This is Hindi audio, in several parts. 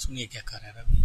सुनिए क्या कर रहा है रवि।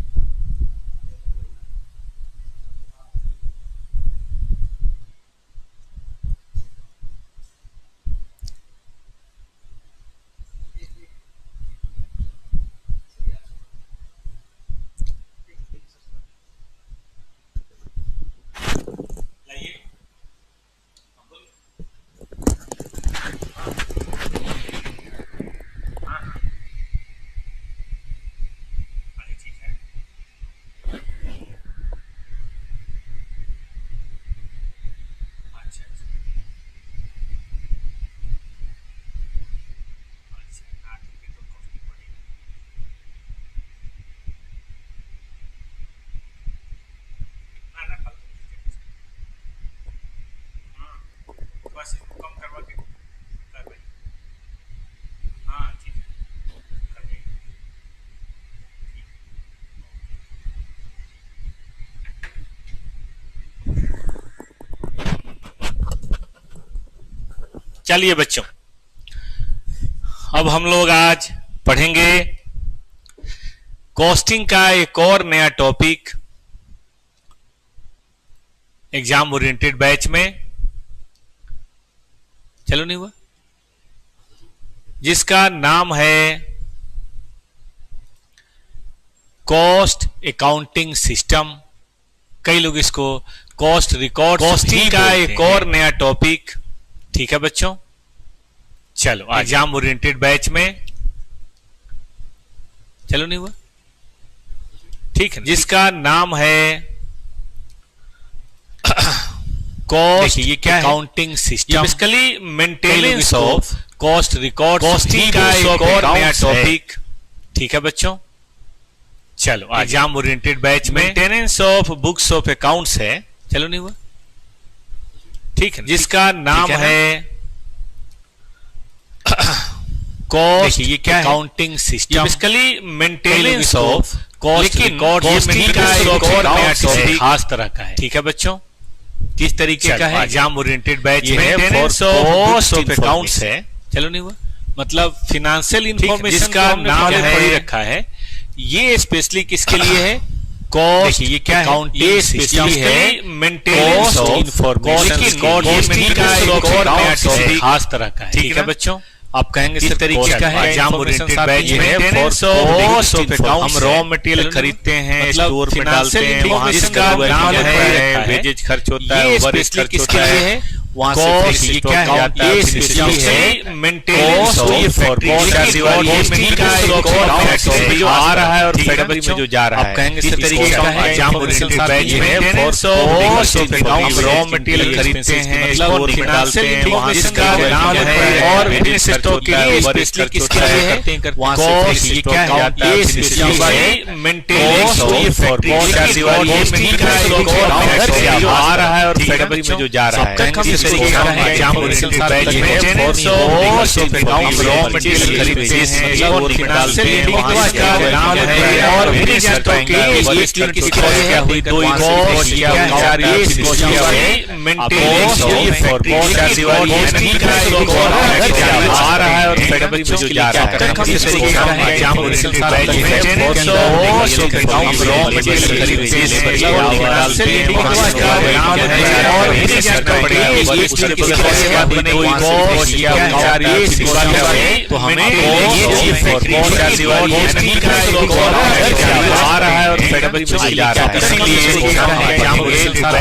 बस इसको कम करवा के कर भाई। हाँ ठीक है कर देंगे। चलिए बच्चों, अब हम लोग आज पढ़ेंगे कॉस्टिंग का एक और नया टॉपिक एग्जाम ओरिएंटेड बैच में। चलो नहीं हुआ, जिसका नाम है कॉस्ट अकाउंटिंग सिस्टम। कई लोग इसको कॉस्ट रिकॉर्ड, कॉस्टिंग का एक और नया टॉपिक। ठीक है बच्चों, चलो एग्जाम ओरिएंटेड बैच में। चलो नहीं हुआ, ठीक है, जिसका नाम है cost accounting system, basically maintenance of cost record, costing का एक और नया टॉपिक। ठीक है बच्चों, चलो एग्जाम ओरिएंटेड बैच में maintenance of books of accounts है। चलो नहीं हुआ, ठीक है, जिसका नाम है cost accounting system, basically maintenance of cost record, costing का एक और नया टॉपिक खास तरह का है। ठीक है बच्चों, किस तरीके का है एग्जाम ओरिएंटेड बैच में maintenance of cost of accounts है। चलो नहीं हुआ, मतलब फाइनेंशियल इंफॉर्मेशन, जिसका नाम है रखा है। ये स्पेशली किसके लिए है? कॉस्ट अकाउंटिंग सिस्टम है, मेंटेनेंस ऑफ इंफॉर्मेशन, कॉस्टिंग का एक और नया टॉपिक खास तरह का है। ठीक है बच्चों, आप कहेंगे इस तरीके का है एग्जाम ओरिएंटेड बैच में। कॉस्ट ऑफ अकाउंट्स, हम रॉ मटेरियल खरीदते हैं, स्टोर में डालते हैं, वहां जिसका नाम है वेजेज खर्च होता है, ओवरहेड खर्च होता है, वहां से ये क्या जाता है, सिस्टम है मेंटेनेंस ऑफ कॉस्टिंग का एक और नया टॉपिक जो आ रहा है और फरवरी में जो जा रहा है। आप कहेंगे इस तरीके का है एग्जाम ओरिएंटेड बैच में। कॉस्ट ऑफ अकाउंट, हम रॉ मटेरियल खरीदते हैं, स्टोर में डालते हैं, वहां जिसका नाम है और बिजनेस स्टॉक के लिए स्पेशली किसके लिए है? वहां से ये क्या जाता है, सिस्टम है मेंटेनेंस ऑफ कॉस्टिंग का एक और नया टॉपिक जो आ रहा है और फरवरी में जो जा रहा है। एग्जाम ओरिएंटेड बैच में maintenance of account, raw material खरीदते हैं, स्टोर में डालते हैं, वहां जिसका नाम है और बिजनेस स्टॉक के लिए स्पेशली किसके लिए है? दो कॉस्ट या चार ये सिस्टम है मेंटेनेंस ऑफ कॉस्टिंग का एक और आ रहा है और फरवरी में जो जा रहा है। इस तरीके का है एग्जाम ओरिएंटेड बैच में maintenance of account, raw material खरीदते हैं, स्टोर में डालते हैं, वहां जिसका नाम है और बिजनेस स्टॉक के लिए तो हमें आ रहा है और फरवरी में जा रहा है। इसलिए तो हमें आ रहा है और फरवरी में जा रहा है। इसलिए एग्जाम ओरिएंटेड बैच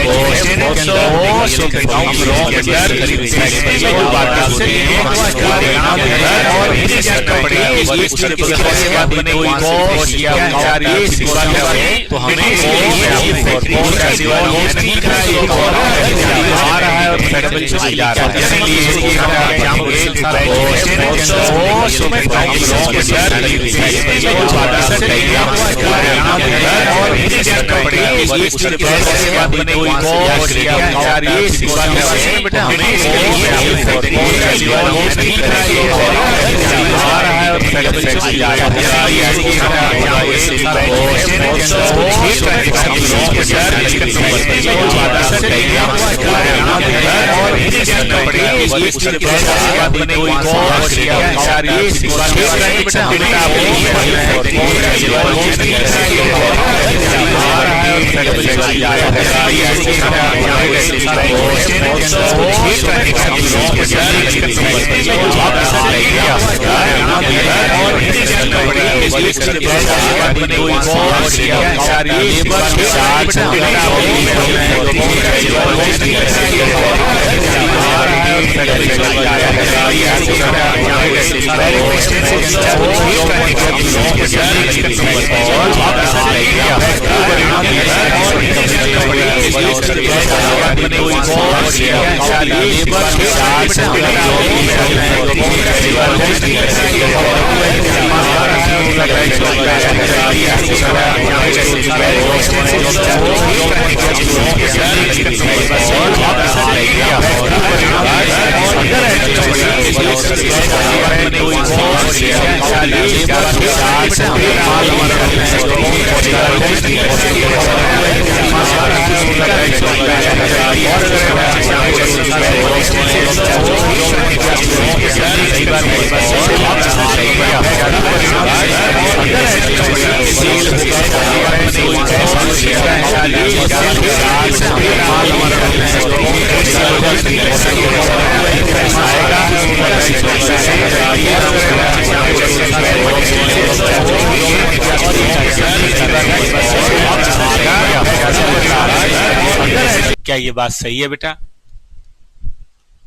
क्या ये बात सही है बेटा?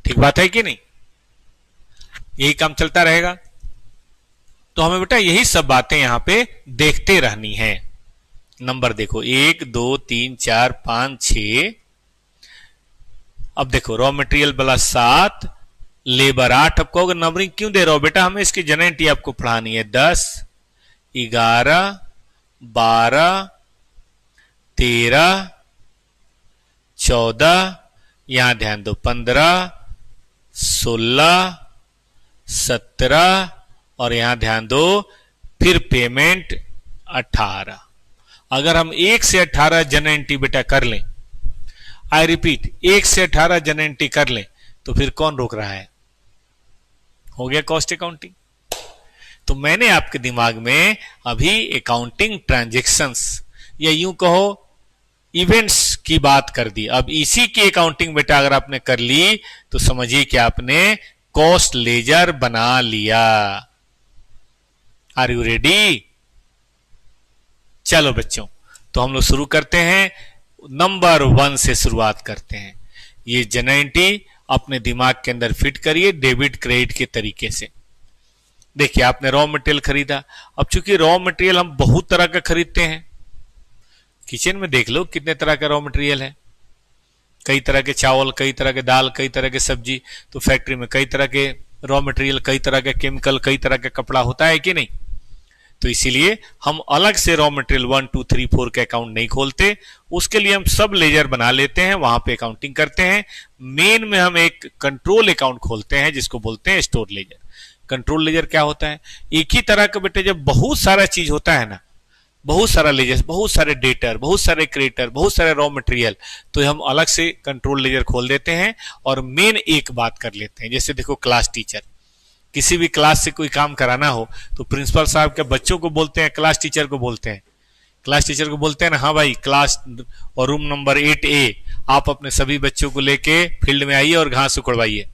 ठीक बात है कि नहीं? यही काम चलता रहेगा तो हमें बेटा यही सब बातें यहां पे देखते रहनी है। नंबर देखो 1 2 3 4 5 6। अब देखो रॉ मटेरियल वाला 7, लेबर 8। अब कहोगे नंबरिंग क्यों दे रहा हो बेटा? हमें इसकी जनरेटी आपको पढ़ानी है। 10 11 12 13 14, यहां ध्यान दो 15 16 17 और यहां ध्यान दो फिर पेमेंट 18। अगर हम 1 से 18 जनरेंटी बेटा कर लें, आई रिपीट 1 से 18 जनरेंटी कर लें, तो फिर कौन रोक रहा है? हो गया कॉस्ट अकाउंटिंग। तो मैंने आपके दिमाग में अभी अकाउंटिंग ट्रांजैक्शंस या यूं कहो इवेंट्स की बात कर दी। अब इसी की अकाउंटिंग बेटा अगर आपने कर ली तो समझिए कि आपने कॉस्ट लेजर बना लिया। Are you ready? चलो बच्चों, तो हम लोग शुरू करते हैं। नंबर 1 से शुरुआत करते हैं। ये जनरेंटी अपने दिमाग के अंदर फिट करिए डेबिट क्रेडिट के तरीके से। देखिए आपने रॉ मटेरियल खरीदा। अब चूंकि रॉ मटेरियल हम बहुत तरह का खरीदते हैं, किचन में देख लो कितने तरह का रॉ मटेरियल है। कई तरह के चावल, कई तरह के दाल, कई तरह के सब्जी। तो फैक्ट्री में कई तरह के रॉ मटेरियल, कई तरह के केमिकल, कई तरह का कपड़ा होता है कि नहीं? तो इसीलिए हम अलग से रॉ मटेरियल 1 2 3 4 के अकाउंट नहीं खोलते। उसके लिए हम सब लेजर बना लेते हैं, वहां पे अकाउंटिंग करते हैं। मेन में हम एक कंट्रोल अकाउंट खोलते हैं जिसको बोलते हैं स्टोर लेजर। कंट्रोल लेजर क्या होता है? एक ही तरह का बेटे जब बहुत सारा चीज होता है ना, बहुत सारा लेजर, बहुत सारे डेटर, बहुत सारे क्रेडिटर, बहुत सारे रॉ मटेरियल, तो हम अलग से कंट्रोल लेजर खोल देते हैं और मेन एक बात कर लेते हैं। जैसे देखो क्लास टीचर, किसी भी क्लास से कोई काम कराना हो तो प्रिंसिपल साहब के बच्चों को बोलते हैं, क्लास टीचर को बोलते हैं। क्लास टीचर को बोलते हैं ना, हाँ भाई क्लास और रूम नंबर 8A आप अपने सभी बच्चों को लेके फील्ड में आइए और घास उखड़वाइए,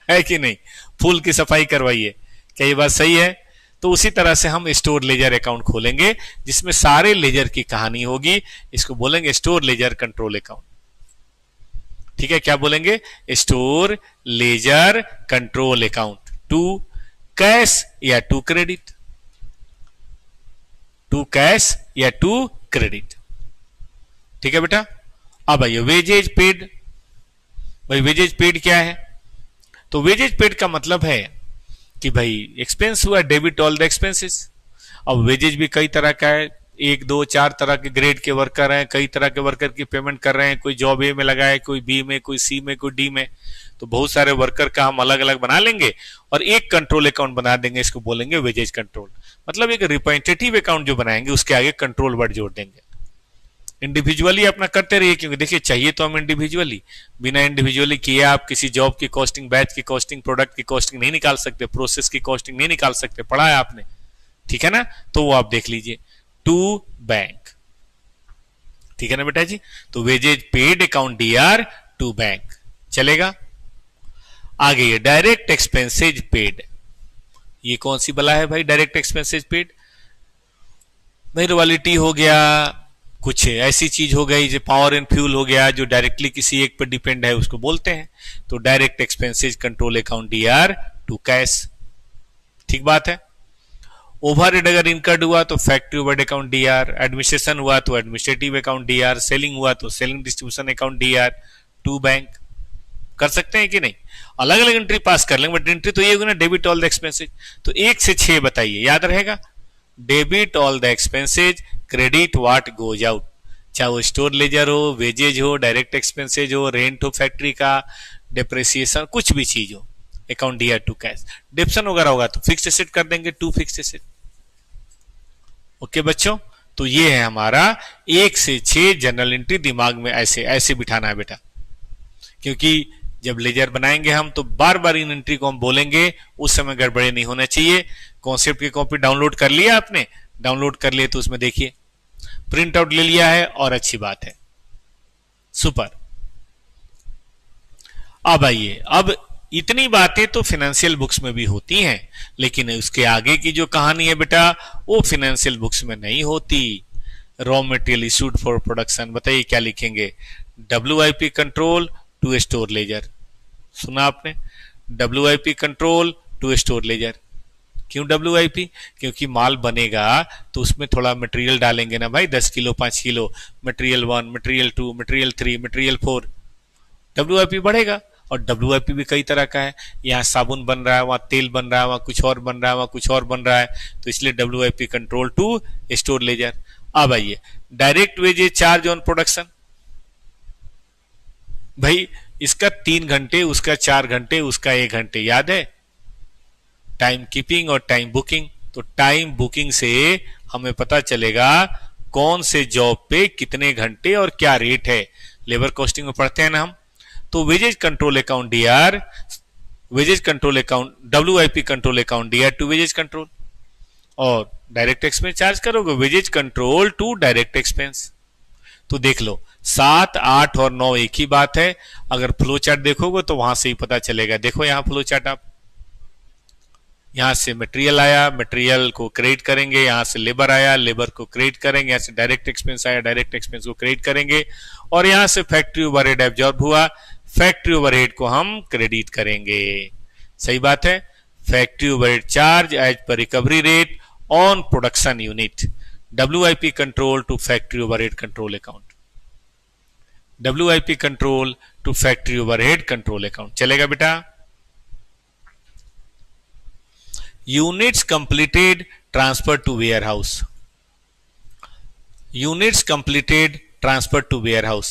है कि नहीं? फूल की सफाई करवाइए। क्या ये बात सही है? तो उसी तरह से हम स्टोर लेजर अकाउंट खोलेंगे जिसमें सारे लेजर की कहानी होगी। इसको बोलेंगे स्टोर लेजर कंट्रोल अकाउंट। ठीक है, क्या बोलेंगे? Store ledger control account. To cash या टू क्रेडिट, टू कैश या टू क्रेडिट। ठीक है बेटा। अब आइए वेजेज पेड। भाई वेजेज पेड क्या है? तो वेजेज पेड का मतलब है कि भाई एक्सपेंस हुआ, डेबिट ऑल द एक्सपेंसेस। अब वेजेज भी कई तरह का है, 1 2 4 तरह के ग्रेड के वर्कर हैं, कई तरह के वर्कर की पेमेंट कर रहे हैं। कोई जॉब ए में लगा है, कोई बी में, कोई सी में, कोई डी में। तो बहुत सारे वर्कर का हम अलग अलग बना लेंगे और एक कंट्रोल अकाउंट बना देंगे, इसको बोलेंगे वेजेज कंट्रोल। मतलब एक रिप्रेजेंटेटिव अकाउंट जो बनाएंगे उसके आगे कंट्रोल वर्ड जोड़ देंगे। इंडिविजुअली अपना करते रहिए, क्योंकि देखिए चाहिए तो हम इंडिविजुअली, बिना इंडिविजुअली किए आप किसी जॉब की कॉस्टिंग, बैच की कॉस्टिंग, प्रोडक्ट की कॉस्टिंग नहीं निकाल सकते, प्रोसेस की कॉस्टिंग नहीं निकाल सकते, पढ़ा है आपने, ठीक है ना। तो वो आप देख लीजिए, टू बैंक, ठीक है ना बेटा जी। तो wages paid account DR to bank चलेगा। आगे ये डायरेक्ट एक्सपेंसेज पेड, ये कौन सी बला है भाई डायरेक्ट एक्सपेंसेज पेड? भाई रॉयल्टी हो गया, कुछ ऐसी चीज हो गई जो पावर एंड फ्यूल हो गया, जो डायरेक्टली किसी एक पर डिपेंड है, उसको बोलते हैं। तो direct expenses control account DR to cash, ठीक बात है। ओवरहेड अगर इनकर्ड हुआ तो factory overhead account DR, administration हुआ तो एडमिनिस्ट्रेटिव अकाउंट डीआर, सेलिंग हुआ तो selling distribution account DR to bank. कर सकते हैं कि नहीं? अलग अलग एंट्री पास कर लेंगे, बट एंट्री तो ये होगी ना, डेबिट ऑल द एक्सपेंसेज। तो 1 से 6 बताइए, याद रहेगा। Debit all the expenses, credit what goes out, चाहे वो स्टोर लेजर हो, वेजेज हो, डायरेक्ट एक्सपेंसेज हो, रेंट हो फैक्ट्री का, डिप्रेसिएशन, कुछ भी चीज हो, अकाउंट डीआर टू कैश। डिप्शन वगैरह होगा तो फिक्स्ड एसेट कर देंगे, टू फिक्स्ड एसेट। ओके बच्चों, तो ये है हमारा 1 से 6 जनरल एंट्री। दिमाग में ऐसे ऐसे बिठाना है बेटा, क्योंकि जब लेजर बनाएंगे हम तो बार बार इन एंट्री को हम बोलेंगे, उस समय गड़बड़े नहीं होना चाहिए। कॉन्सेप्ट की कॉपी डाउनलोड कर लिया आपने? डाउनलोड कर लिए तो उसमें देखिए, प्रिंट आउट ले लिया है और अच्छी बात है, सुपर। अब आइए, अब इतनी बातें तो फाइनेंशियल बुक्स में भी होती हैं, लेकिन उसके आगे की जो कहानी है बेटा वो फाइनेंशियल बुक्स में नहीं होती। Raw material issued for production, बताइए क्या लिखेंगे? WIP control to store ledger, सुना आपने? WIP control to store ledger. क्यों WIP? क्योंकि माल बनेगा तो उसमें थोड़ा मटेरियल डालेंगे ना भाई, 10 kilo 5 kilo, material 1, material 2, material 3, material 4, WIP बढ़ेगा। और WIP भी कई तरह का है, यहाँ साबुन बन रहा है, वहां तेल बन रहा है, वहां कुछ और बन रहा है, वहां कुछ और बन रहा है, तो इसलिए WIP control to store ledger. अब आइए, direct wages charge on production, भाई इसका 3 घंटे, उसका 4 घंटे, उसका 1 घंटे, याद है? टाइम कीपिंग और टाइम बुकिंग। तो टाइम बुकिंग से हमें पता चलेगा कौन से जॉब पे कितने घंटे और क्या रेट है। लेबर कॉस्टिंग में पढ़ते हैं ना हम। तो wages control account DR, wages control account, WIP control account DR to wages control, और डायरेक्ट एक्सपेंस चार्ज करोगे wages control to direct expense. तो देख लो 7, 8 और 9 एक ही बात है। अगर फ्लो चार्ट देखोगे तो वहां से ही पता चलेगा। देखो यहाँ फ्लो चार्ट, आप यहां से मटेरियल आया, मटेरियल को क्रेडिट करेंगे, यहां से लेबर आया, लेबर को क्रेडिट करेंगे, यहां से डायरेक्ट एक्सपेंस आया, डायरेक्ट एक्सपेंस को क्रेडिट करेंगे, और यहां से फैक्ट्री ओवरहेड एब्जॉर्ब हुआ, फैक्ट्री ओवरहेड को हम क्रेडिट करेंगे। सही बात है। Factory overhead charge as per recovery rate on production unit, WIP control to factory overhead control account, WIP control to factory overhead control account. चलेगा बेटा? Units completed transfer to warehouse, units completed transfer to warehouse,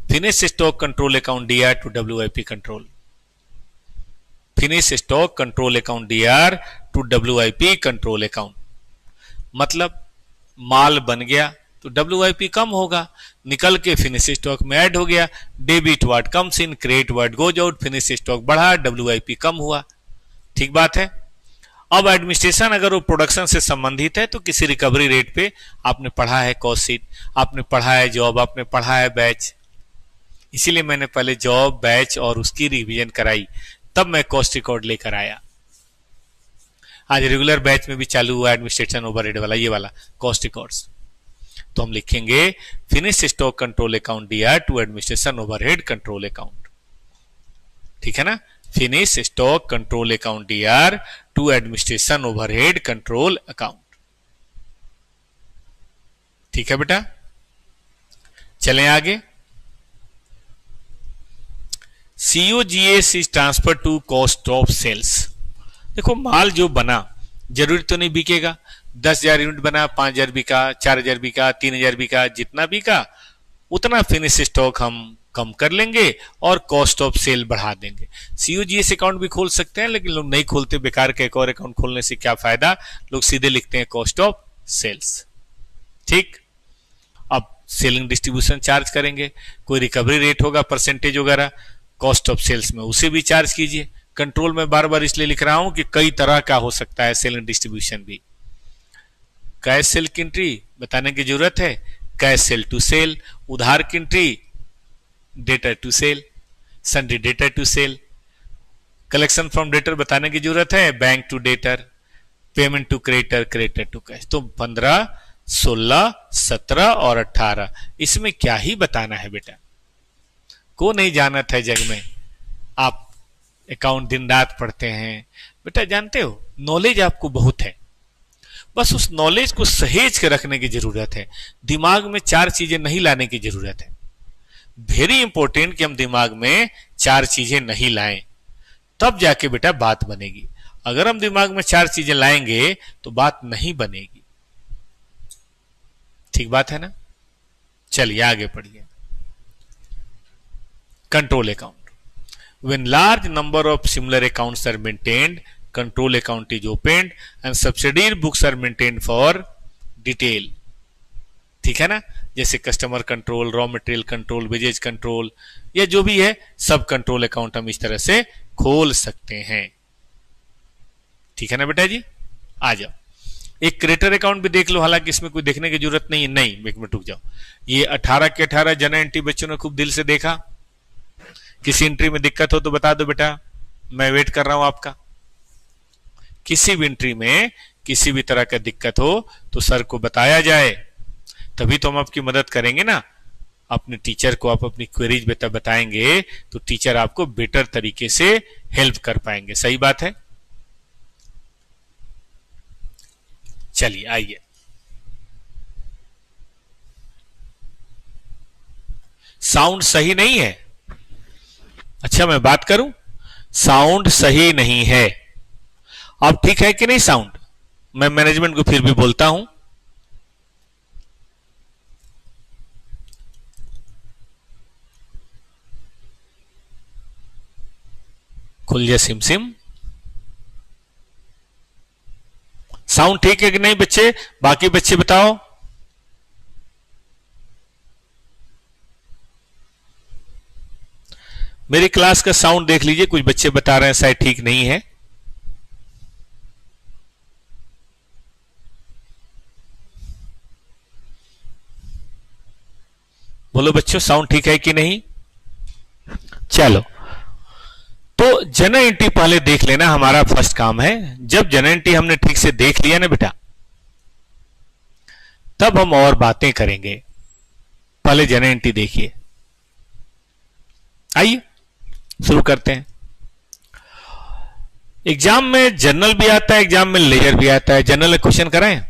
finish stock control account DR to WIP control, finish stock control account DR to WIP control account. मतलब माल बन गया तो WIP कम होगा, निकल के फिनिश स्टॉक में ऐड हो गया, debit word comes in, credit word goes out, finish stock बढ़ा, WIP कम हुआ। ठीक बात है। अब एडमिनिस्ट्रेशन अगर वो प्रोडक्शन से संबंधित है तो किसी रिकवरी रेट पे आपने पढ़ा है कॉस्ट शीट, आपने पढ़ा है जॉब, आपने पढ़ा है बैच, इसीलिए मैंने पहले जॉब, बैच और उसकी रिवीजन कराई, तब मैं कॉस्ट रिकॉर्ड लेकर आया। आज रेगुलर बैच में भी चालू हुआ एडमिनिस्ट्रेशन ओवरहेड वाला, ये वाला कॉस्ट रिकॉर्ड्स। तो हम लिखेंगे finish stock control account DR to administration overhead control account. ठीक है ना? Finish stock control account DR to administration overhead control account. ठीक है बेटा? चलें आगे। COGS is transfer to cost of sales. देखो माल जो बना जरूरी तो नहीं बिकेगा, 10,000 यूनिट बना, 5,000 बिका, 4,000 बिका, 3,000 बिका, जितना बिका उतना फिनिश स्टॉक हम कम कर लेंगे और कॉस्ट ऑफ सेल बढ़ा देंगे। सीओजीएस अकाउंट भी खोल सकते हैं, लेकिन लोग नहीं खोलते, बेकार का एक और अकाउंट खोलने से क्या फायदा, लोग सीधे लिखते हैं कॉस्ट ऑफ सेल्स। ठीक, अब सेलिंग डिस्ट्रीब्यूशन चार्ज करेंगे, कोई रिकवरी रेट होगा, परसेंटेज वगैरह, कॉस्ट ऑफ सेल्स में उसे भी चार्ज कीजिए। कंट्रोल में बार बार इसलिए लिख रहा हूं कि कई तरह का हो सकता है सेलिंग डिस्ट्रीब्यूशन भी। कैश सेल की एंट्री बताने की जरूरत है, कैश सेल टू सेल, उधार की entry debtor to sale, sundry debtor to sale, collection from debtor बताने की जरूरत है, bank to debtor, payment to creditor, creditor to cash. तो 15, 16, 17 और 18 इसमें क्या ही बताना है बेटा, को नहीं जानत है जग में। आप अकाउंट दिन रात पढ़ते हैं बेटा, जानते हो नॉलेज आपको बहुत है, बस उस नॉलेज को सहेज के रखने की जरूरत है। दिमाग में 4 चीजें नहीं लाने की जरूरत है। वेरी इंपॉर्टेंट कि हम दिमाग में 4 चीजें नहीं लाएं, तब जाके बेटा बात बनेगी। अगर हम दिमाग में 4 चीजें लाएंगे तो बात नहीं बनेगी। ठीक बात है ना? चलिए आगे पढ़िए। Control account, when large number of similar accounts are maintained, control account is opened and subsidiary books are maintained for detail। ठीक है ना? जैसे customer control, raw material control, wages control, या जो भी है सब कंट्रोल अकाउंट हम इस तरह से खोल सकते हैं। ठीक है ना बेटा जी? आ जाओ, एक क्रेडिटर अकाउंट भी देख लो, हालांकि इसमें कोई देखने की जरूरत नहीं है। नहीं, एक मिनट रुक जाओ। ये 18 के 18 जन एंट्री बच्चों ने खूब दिल से देखा। किसी एंट्री में दिक्कत हो तो बता दो बेटा, मैं वेट कर रहा हूं आपका। किसी भी एंट्री में किसी भी तरह का दिक्कत हो तो सर को बताया जाए, तभी तो हम आपकी मदद करेंगे ना। अपने टीचर को आप अपनी क्वेरीज बेटा बताएंगे तो टीचर आपको बेटर तरीके से हेल्प कर पाएंगे। सही बात है? चलिए आइए, साउंड सही नहीं है। अच्छा मैं बात करूं, साउंड सही नहीं है। अब ठीक है कि नहीं साउंड? मैं मैनेजमेंट को फिर भी बोलता हूं, खुल जा सिम सिम। साउंड ठीक है कि नहीं बच्चे? बाकी बच्चे बताओ। मेरी क्लास का साउंड देख लीजिए, कुछ बच्चे बता रहे हैं शायद ठीक नहीं है। बोलो बच्चों, साउंड ठीक है कि नहीं? चलो, तो जनरल एंट्री पहले देख लेना, हमारा फर्स्ट काम है। जब जनरल एंट्री हमने ठीक से देख लिया ना बेटा, तब हम और बातें करेंगे। पहले जनरल एंट्री देखिए। आइए शुरू करते हैं। एग्जाम में जनरल भी आता है, एग्जाम में लेजर भी आता है। जनरल क्वेश्चन कराएं?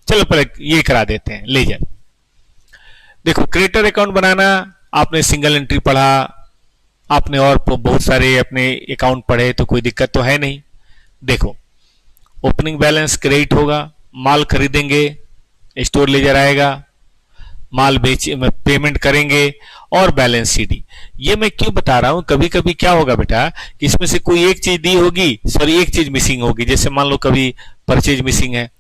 चलो पहले ये करा देते हैं, लेजर। देखो, क्रेडिटर अकाउंट बनाना आपने सिंगल एंट्री पढ़ा, आपने और बहुत सारे अपने अकाउंट पढ़े, तो कोई दिक्कत तो है नहीं। देखो, ओपनिंग बैलेंस क्रेडिट होगा, माल खरीदेंगे, स्टोर लेजर आएगा, माल बेचे, पेमेंट करेंगे, और बैलेंस शीट। ये मैं क्यों बता रहा हूं, कभी कभी क्या होगा बेटा कि इसमें से कोई एक चीज दी होगी, सॉरी एक चीज मिसिंग होगी। जैसे मान लो कभी परचेज मिसिंग है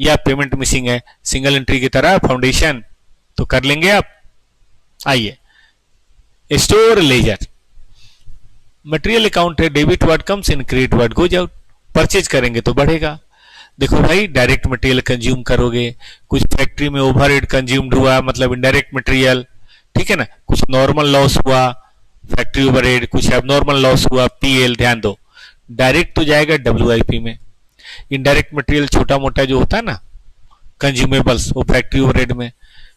या पेमेंट मिसिंग है, सिंगल एंट्री की तरह फाउंडेशन तो कर लेंगे आप। आइए, स्टोर लेजर, मटेरियल अकाउंट है, debit word comes in, credit word goes out. Purchase करेंगे तो बढ़ेगा। देखो भाई, डायरेक्ट मटेरियल कंज्यूम करोगे, कुछ फैक्ट्री में ओवरहेड कंज्यूम्ड हुआ, मतलब इनडायरेक्ट मटेरियल, ठीक है ना। कुछ नॉर्मल लॉस हुआ, फैक्ट्री ओवरहेड, कुछ एबनॉर्मल लॉस हुआ, पीएल। ध्यान दो, डायरेक्ट तो जाएगा डब्ल्यूआईपी में, इनडायरेक्ट मटेरियल छोटा मोटा जो होता है ना कंज्यूमेबल्स, वो फैक्ट्री ओवरहेड में।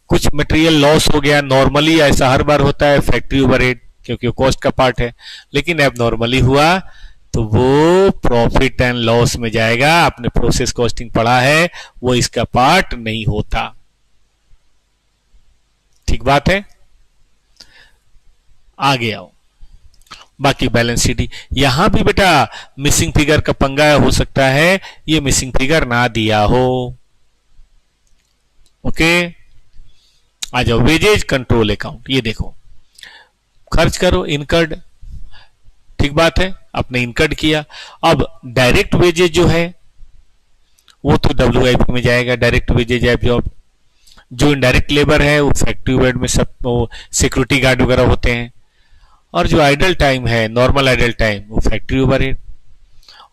कुछ मटेरियल लॉस हो गया, नॉर्मली ऐसा हर बार होता है फैक्ट्री ओवरहेड, क्योंकि वो कॉस्ट का पार्ट है, लेकिन एबनॉर्मली हुआ तो वो प्रॉफिट एंड लॉस में जाएगा। आपने प्रोसेस कॉस्टिंग पढ़ा है, वो इसका पार्ट नहीं होता। ठीक बात है? आगे आओ, बाकी बैलेंस शीट। यहां भी बेटा मिसिंग फिगर का पंगा हो सकता है, ये मिसिंग फिगर ना दिया हो। ओके, आ जाओ वेजेज कंट्रोल अकाउंट। ये देखो खर्च करो इनकर्ड, ठीक बात है, आपने इनकर्ड किया। अब डायरेक्ट वेजेज जो है वो तो WIP में जाएगा, डायरेक्ट वेजेज है जॉब। जो इनडायरेक्ट लेबर है वो फैक्ट्री ओवरहेड में सब सिक्योरिटी गार्ड वगैरह होते हैं। और जो आइडल टाइम है, नॉर्मल आइडल टाइम, वो फैक्ट्री ओवरहेड।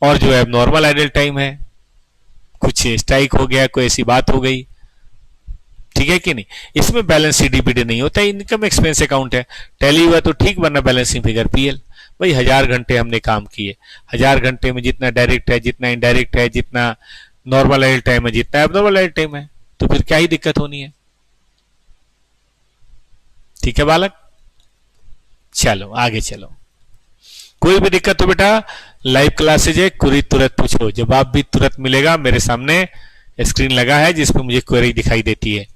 और जो है नॉर्मल आइडल टाइम है, कुछ स्ट्राइक हो गया, कोई ऐसी बात हो गई, ठीक है कि नहीं, इसमें बैलेंस CDPD नहीं होता, इनकम एक्सपेंस अकाउंट है। टैली हुआ तो ठीक, वरना बैलेंसिंग फिगर PL। भाई 1000 घंटे हमने काम किए, 1000 घंटे में जितना डायरेक्ट है, जितना इनडायरेक्ट है, जितना नॉर्मल आइडल टाइम है, जितना एबनॉर्मल आइडल टाइम है, तो फिर क्या ही दिक्कत होनी है। ठीक है बालक, चलो आगे चलो। कोई भी दिक्कत हो बेटा, लाइव क्लासेज है, क्वेरी तुरंत पूछो, जवाब भी तुरंत मिलेगा। मेरे सामने स्क्रीन लगा है जिसपे मुझे क्वेरी दिखाई देती है।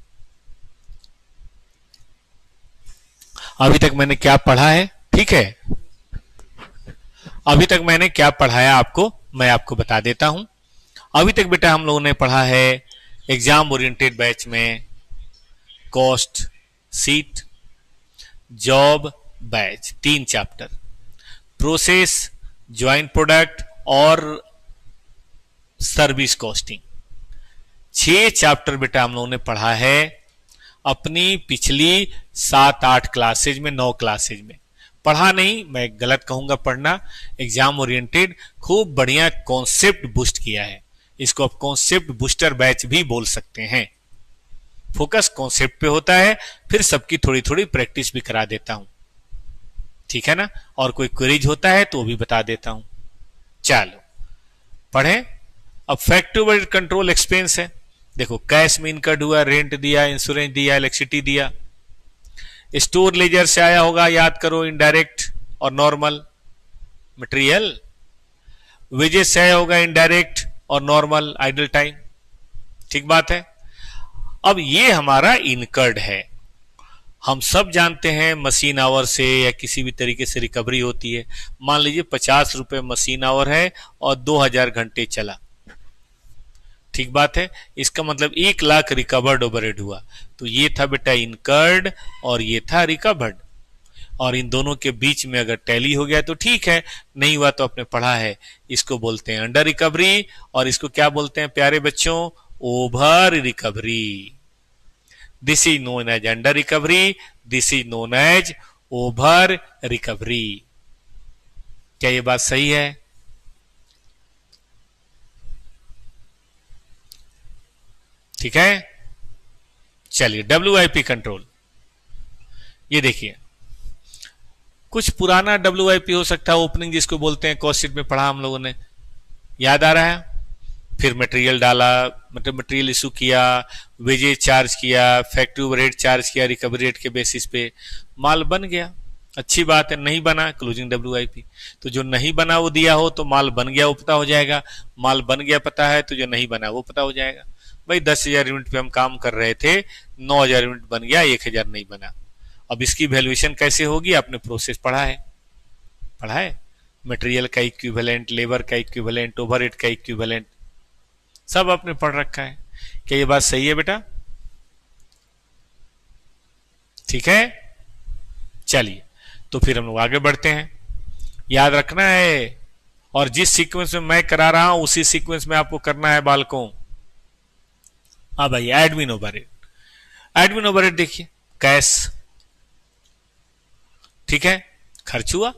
अभी तक मैंने क्या पढ़ा है, ठीक है, अभी तक मैंने क्या पढ़ाया आपको मैं आपको बता देता हूं। अभी तक बेटा हम लोगों ने पढ़ा है एग्जाम ओरिएंटेड बैच में cost sheet, job batch 3 chapter, process, joint product और सर्विस कॉस्टिंग। 6 चैप्टर बेटा हम लोगों ने पढ़ा है अपनी पिछली 7-8 क्लासेज में, 9 क्लासेज में। पढ़ा नहीं, मैं गलत कहूंगा पढ़ना। एग्जाम ओरिएंटेड खूब बढ़िया कॉन्सेप्ट बूस्ट किया है, इसको आप कॉन्सेप्ट बूस्टर बैच भी बोल सकते हैं। फोकस कॉन्सेप्ट पे होता है, फिर सबकी थोड़ी थोड़ी प्रैक्टिस भी करा देता हूं, ठीक है ना, और कोई क्वेरीज होता है तो वो भी बता देता हूं। चलो पढ़ें। अब फैक्ट्री ओवरहेड कंट्रोल एक्सपेंस है, देखो कैश में इनकर्ड हुआ, रेंट दिया, इंश्योरेंस दिया, इलेक्ट्रिसिटी दिया। स्टोर लेजर से आया होगा, याद करो, इनडायरेक्ट और नॉर्मल। मटेरियल वेजेस से आया होगा, इनडायरेक्ट और नॉर्मल आइडल टाइम, ठीक बात है। अब ये हमारा इनकर्ड है, हम सब जानते हैं मशीन आवर से या किसी भी तरीके से रिकवरी होती है। मान लीजिए 50 रुपए मशीन आवर है और 2000 घंटे चला, ठीक बात है, इसका मतलब 1 लाख रिकवर्ड ओवरहेड हुआ। तो ये था बेटा इनकर्ड और ये था रिकवर्ड, और इन दोनों के बीच में अगर टैली हो गया तो ठीक है, नहीं हुआ तो आपने पढ़ा है, इसको बोलते हैं अंडर रिकवरी, और इसको क्या बोलते हैं प्यारे बच्चों, over recovery. This is known as under recovery, this is known as over recovery. क्या ये बात सही है? ठीक है, चलिए WIP कंट्रोल। ये देखिए कुछ पुराना WIP हो सकता है, ओपनिंग जिसको बोलते हैं, कॉस्ट शीट में पढ़ा हम लोगों ने, याद आ रहा है। फिर मटेरियल डाला, मतलब मटेरियल इशू किया, वेजेज चार्ज किया, फैक्ट्री ओवरहेड चार्ज किया, रिकवरी रेट के बेसिस पे माल बन गया, अच्छी बात है। नहीं बना, क्लोजिंग WIP। तो जो नहीं बना वो दिया हो, तो माल बन गया वो पता हो जाएगा, माल बन गया पता है, तो जो नहीं बना वो पता हो जाएगा। भाई 10,000 यूनिट पे हम काम कर रहे थे, 9,000 यूनिट बन गया, 1,000 नहीं बना। अब इसकी वैल्यूएशन कैसे होगी, आपने प्रोसेस पढ़ा है, मटेरियल का इक्विवेलेंट, लेबर का इक्विवेलेंट, ओवरहेड का इक्विवेलेंट, सब आपने पढ़ रखा है। क्या ये बात सही है बेटा? ठीक है, चलिए तो फिर हम लोग आगे बढ़ते हैं। याद रखना है, और जिस सीक्वेंस में मैं करा रहा हूं उसी सीक्वेंस में आपको करना है बालकों। हाँ भाई, एडमिन ओवरहेड, एडमिन ओवरहेड देखिए, कैश, ठीक है, खर्च हुआ।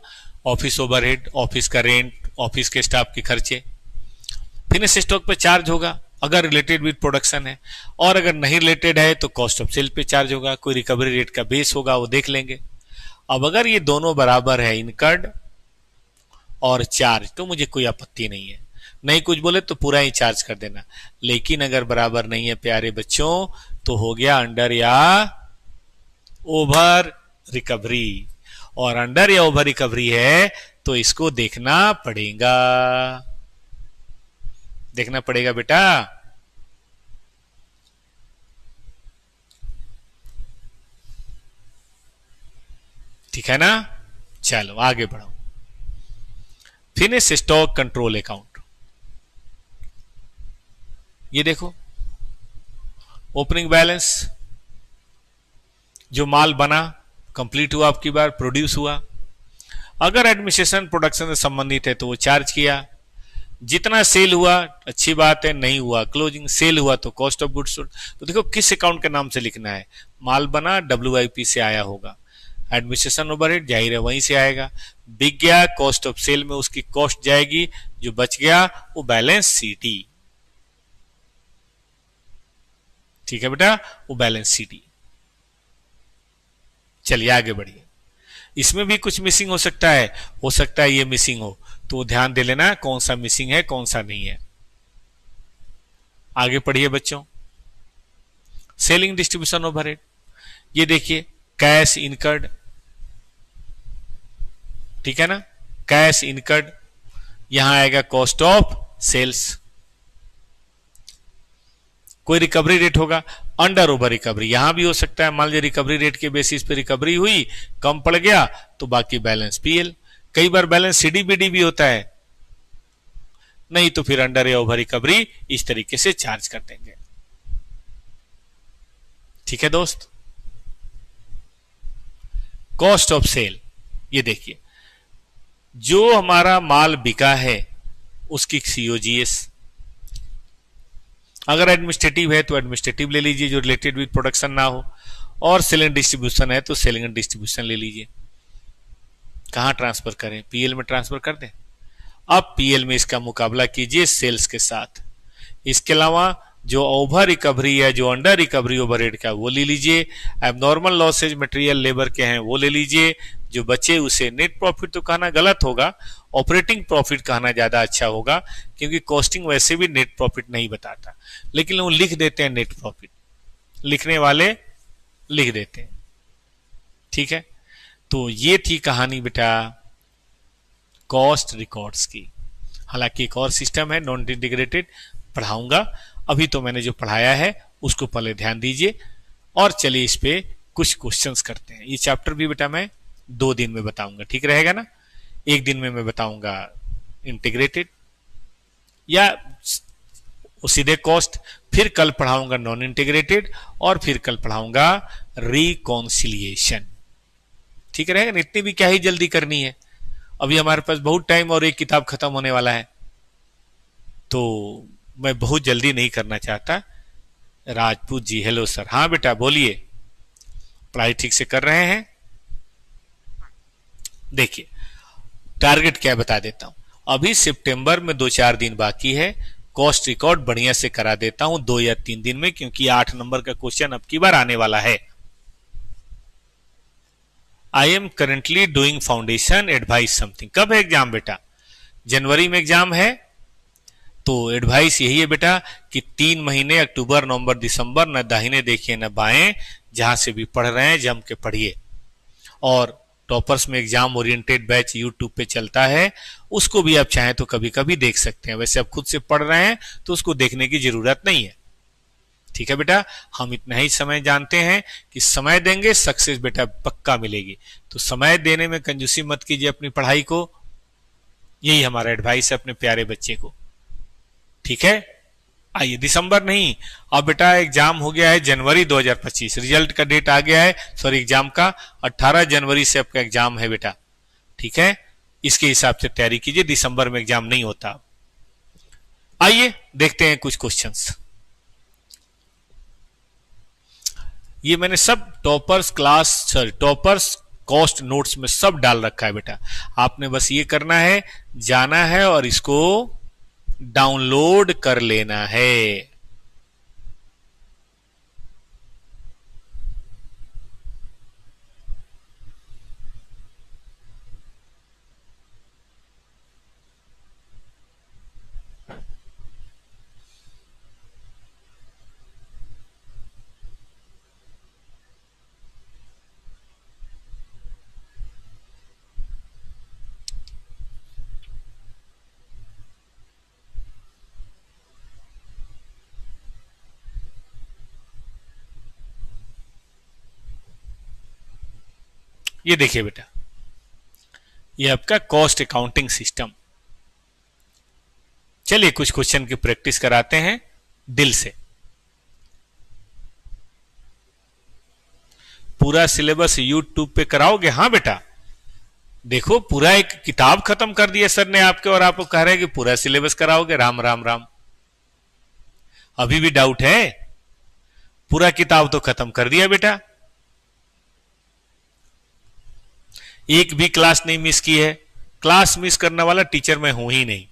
ऑफिस ओवरहेड, ऑफिस का रेंट, ऑफिस के स्टाफ के खर्चे। फिनिश स्टॉक पे चार्ज होगा अगर रिलेटेड विद प्रोडक्शन है, और अगर नहीं रिलेटेड है तो कॉस्ट ऑफ सेल पे चार्ज होगा। कोई रिकवरी रेट का बेस होगा, वो देख लेंगे। अब अगर ये दोनों बराबर है, इनकर्ड और चार्ज, तो मुझे कोई आपत्ति नहीं है, नहीं कुछ बोले तो पूरा ही चार्ज कर देना। लेकिन अगर बराबर नहीं है प्यारे बच्चों, तो हो गया अंडर या ओवर रिकवरी, और अंडर या ओवर रिकवरी है तो इसको देखना पड़ेगा, देखना पड़ेगा बेटा। ठीक है ना, चलो आगे बढ़ो। फिनिश स्टॉक कंट्रोल अकाउंट, ये देखो ओपनिंग बैलेंस, जो माल बना, कंप्लीट हुआ, आपकी बार प्रोड्यूस हुआ। अगर एडमिनिस्ट्रेशन प्रोडक्शन से संबंधित है तो वो चार्ज किया। जितना सेल हुआ अच्छी बात है, नहीं हुआ क्लोजिंग, सेल हुआ तो कॉस्ट ऑफ गुड्स सोल्ड। तो देखो किस अकाउंट के नाम से लिखना है। माल बना WIP से आया होगा, एडमिनिस्ट्रेशन ओवरहेड जाहिर है वहीं से आएगा। बिक गया, कॉस्ट ऑफ सेल में उसकी कॉस्ट जाएगी, जो बच गया वो बैलेंस शीट। ठीक है बेटा, वो बैलेंस शीट। चलिए आगे बढ़िए। इसमें भी कुछ मिसिंग हो सकता है ये मिसिंग हो, तो ध्यान दे लेना कौन सा मिसिंग है कौन सा नहीं है। आगे पढ़िए बच्चों। सेलिंग डिस्ट्रीब्यूशन ओवरहेड, ये देखिए कैश इनकर्ड, ठीक है ना, कैश इनकर्ड, यहां आएगा कॉस्ट ऑफ सेल्स। कोई रिकवरी रेट होगा, अंडर ओवर रिकवरी, यहां भी हो सकता है। मान लीजिए रिकवरी रेट के बेसिस पे रिकवरी हुई, कम पड़ गया, तो बाकी बैलेंस PL। कई बार बैलेंस CDBD भी होता है, नहीं तो फिर अंडर या ओवर रिकवरी इस तरीके से चार्ज कर देंगे। ठीक है दोस्त। कॉस्ट ऑफ सेल, ये देखिए जो हमारा माल बिका है उसकी COGS। अगर एडमिनिस्ट्रेटिव है तो एडमिनिस्ट्रेटिव ले लीजिए जो रिलेटेड विद प्रोडक्शन ना हो, और सेलिंग डिस्ट्रीब्यूशन है तो सेलिंग डिस्ट्रीब्यूशन ले लीजिए। कहां ट्रांसफर करें, PL में ट्रांसफर कर दें। अब PL में इसका मुकाबला कीजिए सेल्स के साथ। इसके अलावा जो ओवर रिकवरी है, जो अंडर रिकवरी ओवरहेड का, वो ले लीजिए। एबनॉर्मल लॉसेज मटेरियल लेबर के हैं वो ले लीजिए। जो बचे उसे नेट प्रॉफिट तो कहना गलत होगा, ऑपरेटिंग प्रॉफिट कहना ज्यादा अच्छा होगा, क्योंकि कॉस्टिंग वैसे भी नेट प्रॉफिट नहीं बताता, लेकिन वो लिख देते हैं नेट प्रॉफिट, लिखने वाले लिख देते हैं। ठीक है, तो ये थी कहानी बेटा कॉस्ट रिकॉर्ड्स की। हालांकि एक और सिस्टम है नॉन इंटीग्रेटेड, पढ़ाऊंगा। अभी तो मैंने जो पढ़ाया है उसको पहले ध्यान दीजिए, और चलिए इस पे कुछ क्वेश्चंस करते हैं। ये चैप्टर भी बेटा मैं 2 दिन में बताऊंगा, ठीक रहेगा ना। एक दिन में मैं बताऊंगा इंटीग्रेटेड या सीधे कॉस्ट, फिर कल पढ़ाऊंगा नॉन इंटीग्रेटेड, और फिर कल पढ़ाऊंगा रिकॉन्सिलिएशन। ठीक रहेगा ना। इतनी भी क्या ही जल्दी करनी है, अभी हमारे पास बहुत टाइम और एक किताब खत्म होने वाला है, तो मैं बहुत जल्दी नहीं करना चाहता। Rajput ji, hello sir. हाँ बेटा बोलिए, पढ़ाई ठीक से कर रहे हैं। देखिए टारगेट क्या बता देता हूं। अभी सितंबर में 2-4 दिन बाकी है, कॉस्ट रिकॉर्ड बढ़िया से करा देता हूं 2 या 3 दिन में, क्योंकि 8 नंबर का क्वेश्चन अब की बार आने वाला है। I am currently doing foundation advice something. कब है एग्जाम बेटा? जनवरी में एग्जाम है। तो एडवाइस यही है बेटा कि 3 महीने अक्टूबर नवंबर दिसंबर न दाहिने देखिए न बाएं, जहां से भी पढ़ रहे हैं जम के पढ़िए। और टॉपर्स में एग्जाम ओरिएंटेड बैच यूट्यूब पे चलता है, उसको भी आप चाहें तो कभी कभी देख सकते हैं। वैसे आप खुद से पढ़ रहे हैं तो उसको देखने की जरूरत नहीं है। ठीक है बेटा, हम इतना ही समय जानते हैं कि समय देंगे सक्सेस बेटा पक्का मिलेगी। तो समय देने में कंजूसी मत कीजिए अपनी पढ़ाई को, यही हमारा एडवाइस है अपने प्यारे बच्चे को। ठीक है, आइए दिसंबर नहीं, अब बेटा एग्जाम हो गया है जनवरी 2025, रिजल्ट का डेट आ गया है, सॉरी एग्जाम का 18 जनवरी से आपका एग्जाम है बेटा। ठीक है, इसके हिसाब से तैयारी कीजिए, दिसंबर में एग्जाम नहीं होता। आइए देखते हैं कुछ क्वेश्चंस। ये मैंने सब toppers class sorry toppers cost notes में सब डाल रखा है बेटा। आपने बस ये करना है, जाना है और इसको डाउनलोड कर लेना है। ये देखिए बेटा, ये आपका कॉस्ट अकाउंटिंग सिस्टम। चलिए कुछ क्वेश्चन की प्रैक्टिस कराते हैं दिल से। पूरा सिलेबस यूट्यूब पे कराओगे? हाँ बेटा, देखो पूरा एक किताब खत्म कर दिया सर ने आपके, और आपको कह रहे हैं कि पूरा सिलेबस कराओगे। राम राम राम, अभी भी डाउट है? पूरा किताब तो खत्म कर दिया बेटा, एक भी क्लास नहीं मिस की है। क्लास मिस करने वाला टीचर मैं हूं ही नहीं।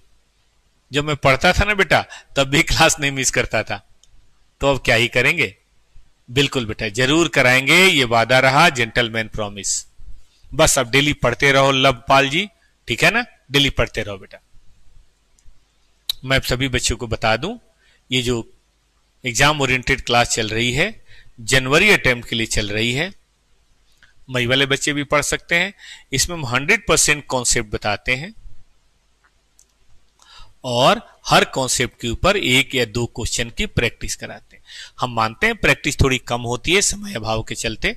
जब मैं पढ़ता था ना बेटा, तब भी क्लास नहीं मिस करता था, तो अब क्या ही करेंगे? बिल्कुल बेटा, जरूर कराएंगे, ये वादा रहा, जेंटलमैन प्रॉमिस। बस अब डेली पढ़ते रहो लवपाल जी, ठीक है ना? डेली पढ़ते रहो बेटा। मैं सभी बच्चों को बता दूं, ये जो एग्जाम ओरिएंटेड क्लास चल रही है, जनवरी अटेम्प्ट के लिए चल रही है। मई वाले बच्चे भी पढ़ सकते हैं। इसमें हम 100% कॉन्सेप्ट बताते हैं, और हर कॉन्सेप्ट के ऊपर 1 या 2 क्वेश्चन की प्रैक्टिस कराते हैं। हम मानते हैं प्रैक्टिस थोड़ी कम होती है समय अभाव के चलते।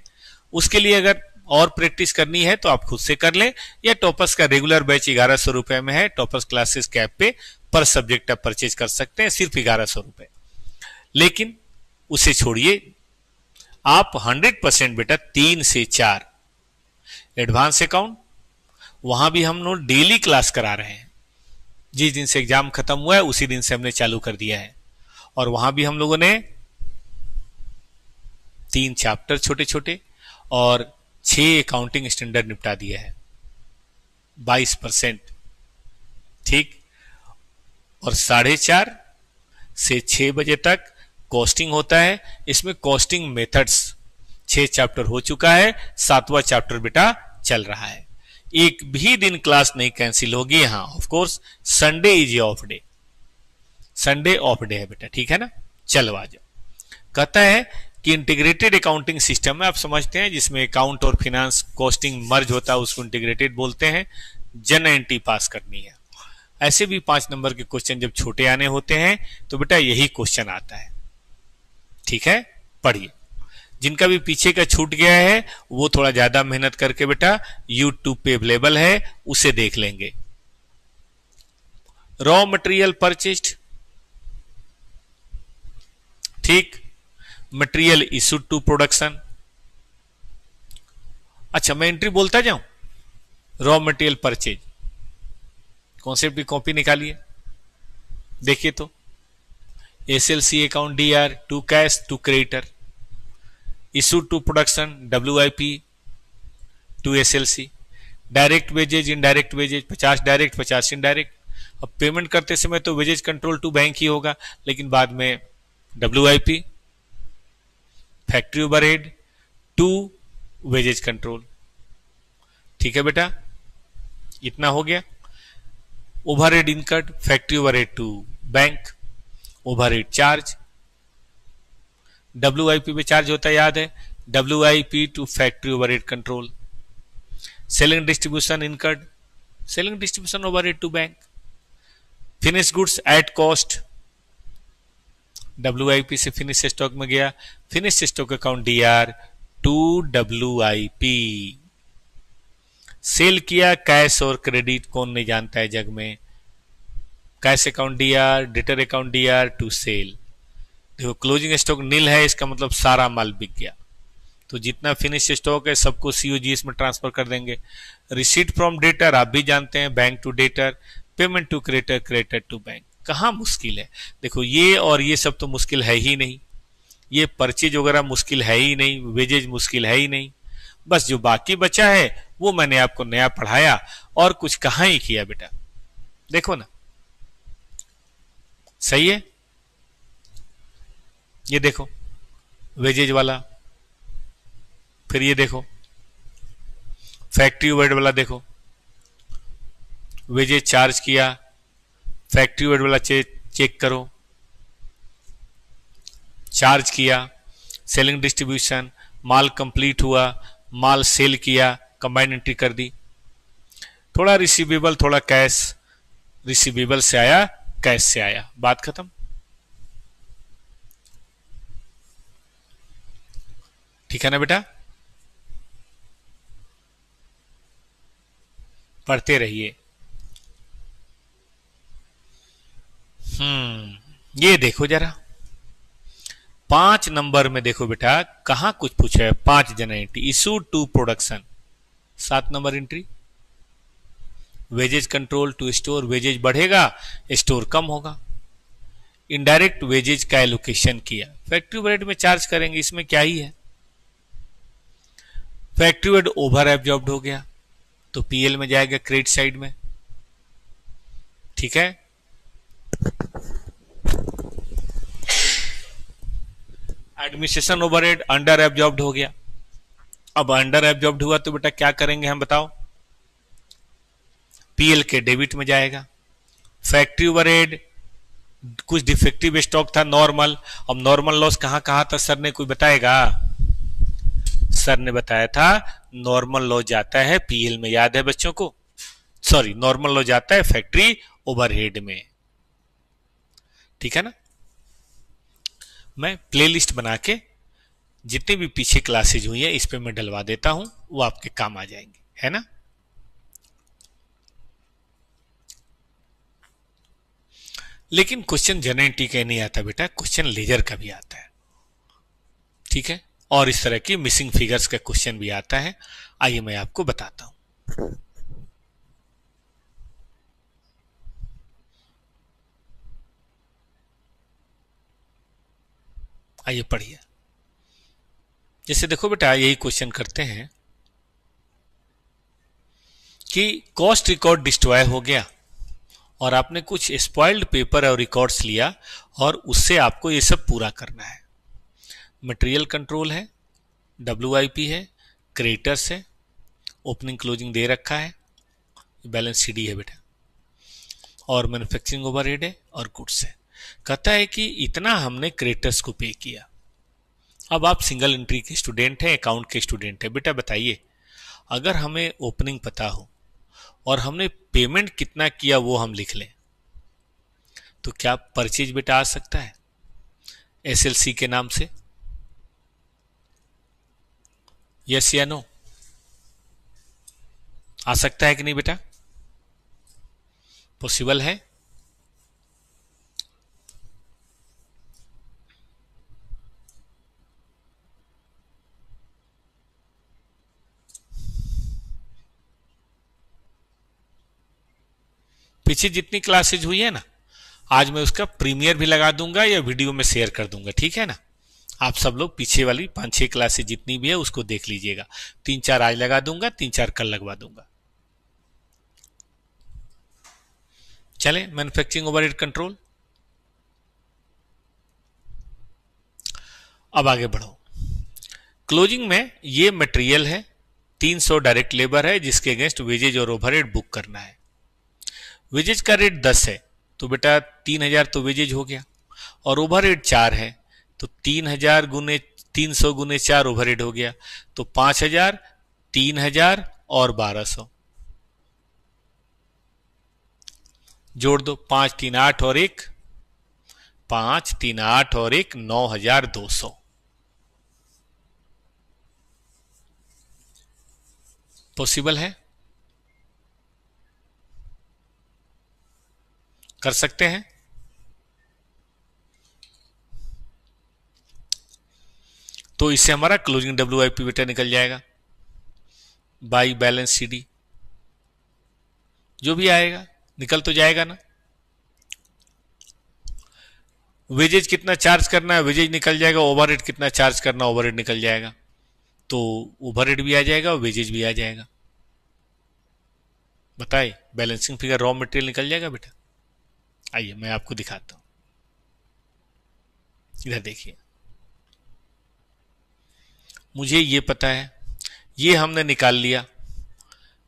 उसके लिए अगर और प्रैक्टिस करनी है तो आप खुद से कर लें, या टॉपर्स का रेगुलर बैच 1100 रुपए में है। टॉपर्स क्लासेस के ऐप पे पर सब्जेक्ट आप परचेज कर सकते हैं, सिर्फ 1100 रुपए। लेकिन उसे छोड़िए, आप 100% बेटा 3 से 4 एडवांस अकाउंट, वहां भी हम लोग डेली क्लास करा रहे हैं। जिस दिन से एग्जाम खत्म हुआ है उसी दिन से हमने चालू कर दिया है, और वहां भी हम लोगों ने 3 चैप्टर छोटे छोटे और 6 अकाउंटिंग स्टैंडर्ड निपटा दिया है, 22%, ठीक। और 4:30 से 6 बजे तक कॉस्टिंग होता है। इसमें कॉस्टिंग मेथड्स 6 चैप्टर हो चुका है, 7वां चैप्टर बेटा चल रहा है। एक भी दिन क्लास नहीं कैंसिल होगी। हाँ, of course Sunday is a of day, Sunday off day है बेटा, ठीक है ना? चलो आ जाओ। कहता है कि इंटीग्रेटेड अकाउंटिंग सिस्टम में आप समझते हैं, जिसमें अकाउंट और फिनांस कॉस्टिंग मर्ज होता है, उसको इंटीग्रेटेड बोलते हैं। जन एंट्री पास करनी है। ऐसे भी 5 नंबर के क्वेश्चन जब छोटे आने होते हैं तो बेटा यही क्वेश्चन आता है, ठीक है? पढ़िए। जिनका भी पीछे का छूट गया है वो थोड़ा ज्यादा मेहनत करके बेटा यूट्यूब पे अवेलेबल है, उसे देख लेंगे। रॉ मटेरियल परचेस्ड, ठीक। Material issued to production. अच्छा, मैं एंट्री बोलता जाऊं। रॉ मटेरियल परचेज, कॉन्सेप्ट की कॉपी निकालिए, देखिए तो। SLC account DR to cash to creditor, issued to production WIP to SLC, direct wages indirect wages, 50 direct 50 indirect. अब पेमेंट करते समय तो वेजेज कंट्रोल टू बैंक ही होगा, लेकिन बाद में WIP, factory overhead to wages control, ठीक है बेटा? इतना हो गया। Overhead incurred, factory overhead to bank, overhead charge, WIP पे चार्ज होता है, याद है, WIP to factory overhead control. Selling distribution incurred, selling distribution overhead to bank. Finish goods at cost, WIP से फिनिश स्टॉक में गया, finish stock account DR to WIP. Sale किया कैश और क्रेडिट, कौन नहीं जानता है जग में। Cash account DR, debtor account DR to sale. देखो क्लोजिंग स्टॉक नील है, इसका मतलब सारा माल बिक गया, तो जितना फिनिश स्टॉक है सबको सीओजीएस में ट्रांसफर कर देंगे। रिसीट फ्रॉम डेटर आप भी जानते हैं, bank to debtor, payment to creditor, creditor to bank. कहां मुश्किल है? देखो ये और ये सब तो मुश्किल है ही नहीं, ये परचेज वगैरह मुश्किल है ही नहीं, वेजेज मुश्किल है ही नहीं। बस जो बाकी बचा है वो मैंने आपको नया पढ़ाया, और कुछ कहां ही किया बेटा। देखो ना, सही है? ये देखो वेजेज वाला, फिर ये देखो फैक्ट्री ओवरहेड वाला, देखो वेजेज चार्ज किया, फैक्ट्री ओवरहेड वाला चेक करो, चार्ज किया, सेलिंग डिस्ट्रीब्यूशन, माल कंप्लीट हुआ, माल सेल किया, कंबाइंड एंट्री कर दी। थोड़ा रिसीवेबल, थोड़ा कैश, रिसीवेबल से आया, कैश से आया, बात खत्म। ठीक है ना बेटा? पढ़ते रहिए। ये देखो जरा, 5 नंबर में देखो बेटा कहां कुछ पूछा है, 5 जना एंट्री, इशू टू प्रोडक्शन, 7 नंबर entry. Wages control to store, wages बढ़ेगा स्टोर कम होगा। इनडायरेक्ट वेजेज का एलोकेशन किया, फैक्ट्री ओवरहेड में चार्ज करेंगे, इसमें क्या ही है। फैक्ट्री ओवरहेड ओवर एब्जॉर्ब्ड हो गया तो पीएल में जाएगा क्रेडिट साइड में, ठीक है। एडमिनिस्ट्रेशन ओवरहेड अंडर एब्जॉर्ब्ड हो गया, अब अंडर एब्जॉर्ब्ड हुआ तो बेटा क्या करेंगे हम बताओ, पीएल के डेबिट में जाएगा। फैक्ट्री ओवरहेड कुछ डिफेक्टिव स्टॉक था नॉर्मल, अब नॉर्मल लॉस कहां कहां था सर ने कोई बताएगा, सर ने बताया था नॉर्मल लॉस जाता है पीएल में, याद है बच्चों को, सॉरी नॉर्मल लॉस जाता है फैक्ट्री ओवरहेड में, ठीक है ना। मैं प्लेलिस्ट बना के जितने भी पीछे क्लासेज हुई है इस पे मैं डलवा देता हूं, वो आपके काम आ जाएंगे, है ना। लेकिन क्वेश्चन जनरल का नहीं आता बेटा, क्वेश्चन लेजर का भी आता है, ठीक है, और इस तरह की मिसिंग फिगर्स का क्वेश्चन भी आता है। आइए मैं आपको बताता हूं। आइए पढ़िए, जैसे देखो बेटा यही क्वेश्चन करते हैं कि कॉस्ट रिकॉर्ड डिस्ट्रॉय हो गया और आपने कुछ स्पॉइल्ड पेपर और रिकॉर्ड्स लिया और उससे आपको ये सब पूरा करना है। मटेरियल कंट्रोल है, WIP है, क्रेडिटर्स है, ओपनिंग क्लोजिंग दे रखा है, बैलेंस CD है बेटा, और मैन्युफैक्चरिंग ओवरहेड है और गुड्स है। कहता है कि इतना हमने क्रेडिटर्स को पे किया। अब आप सिंगल एंट्री के स्टूडेंट हैं, अकाउंट के स्टूडेंट हैं, बेटा बताइए अगर हमें ओपनिंग पता हो और हमने पेमेंट कितना किया वो हम लिख लें तो क्या परचेज बेटा आ सकता है SLC के नाम से, यस या नो, आ सकता है कि नहीं बेटा, पॉसिबल है। पीछे जितनी क्लासेज हुई है ना, आज मैं उसका प्रीमियर भी लगा दूंगा या वीडियो में शेयर कर दूंगा, ठीक है ना। आप सब लोग पीछे वाली 5-6 क्लासेज जितनी भी है उसको देख लीजिएगा, 3-4 आज लगा दूंगा, 3-4 कल लगवा दूंगा। चले मैन्युफैक्चरिंग ओवरहेड कंट्रोल, अब आगे बढ़ो। क्लोजिंग में ये मटेरियल है, 300 डायरेक्ट लेबर है जिसके अगेंस्ट वेजेज और ओवरहेड बुक करना है। वेजेज का रेट 10 है तो बेटा 3000 तो वेजेज हो गया, और ओवरहेड 4 है तो 3000 गुने 300 गुने 4 ओवरहेड हो गया, तो 5000, 3000 और 1200 जोड़ दो, 5 3 8 और 1 5 3 8 और 1 9200। पॉसिबल है, कर सकते हैं। तो इससे हमारा क्लोजिंग WIP बेटा निकल जाएगा, बाई बैलेंस CD जो भी आएगा निकल तो जाएगा ना। वेजेज कितना चार्ज करना है वेजेज निकल जाएगा, ओवरहेड कितना चार्ज करना ओवरहेड निकल जाएगा, तो ओवरहेड भी आ जाएगा और वेजेज भी आ जाएगा। बताइए बैलेंसिंग फिगर रॉ मटेरियल निकल जाएगा बेटा। आइए मैं आपको दिखाता हूं, इधर देखिए, मुझे ये पता है, ये हमने निकाल लिया,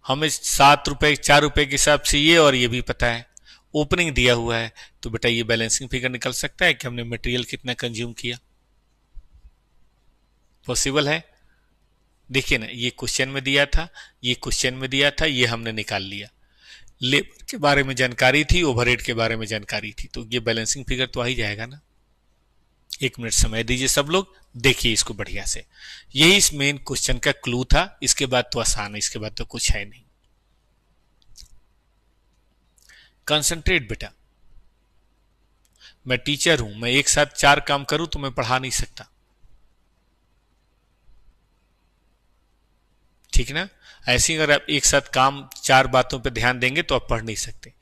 हमें 7 रुपए 4 रुपए के हिसाब से ये, और ये भी पता है, ओपनिंग दिया हुआ है, तो बेटा ये बैलेंसिंग फिगर निकल सकता है कि हमने मटेरियल कितना कंज्यूम किया। पॉसिबल है, देखिए ना, ये क्वेश्चन में दिया था, ये क्वेश्चन में दिया था, ये हमने निकाल लिया। लेबर के बारे में जानकारी थी, ओवरहेड के बारे में जानकारी थी, तो ये बैलेंसिंग फिगर तो आ ही जाएगा ना। 1 मिनट समय दीजिए सब लोग, देखिए इसको बढ़िया से। यही इस मेन क्वेश्चन का क्लू था, इसके बाद तो आसान है, इसके बाद तो कुछ है नहीं। कंसंट्रेट बेटा, मैं टीचर हूं, मैं एक साथ 4 काम करूं तो मैं पढ़ा नहीं सकता, ठीक ना। ऐसे ही अगर आप एक साथ काम 4 बातों पे ध्यान देंगे तो आप पढ़ नहीं सकते।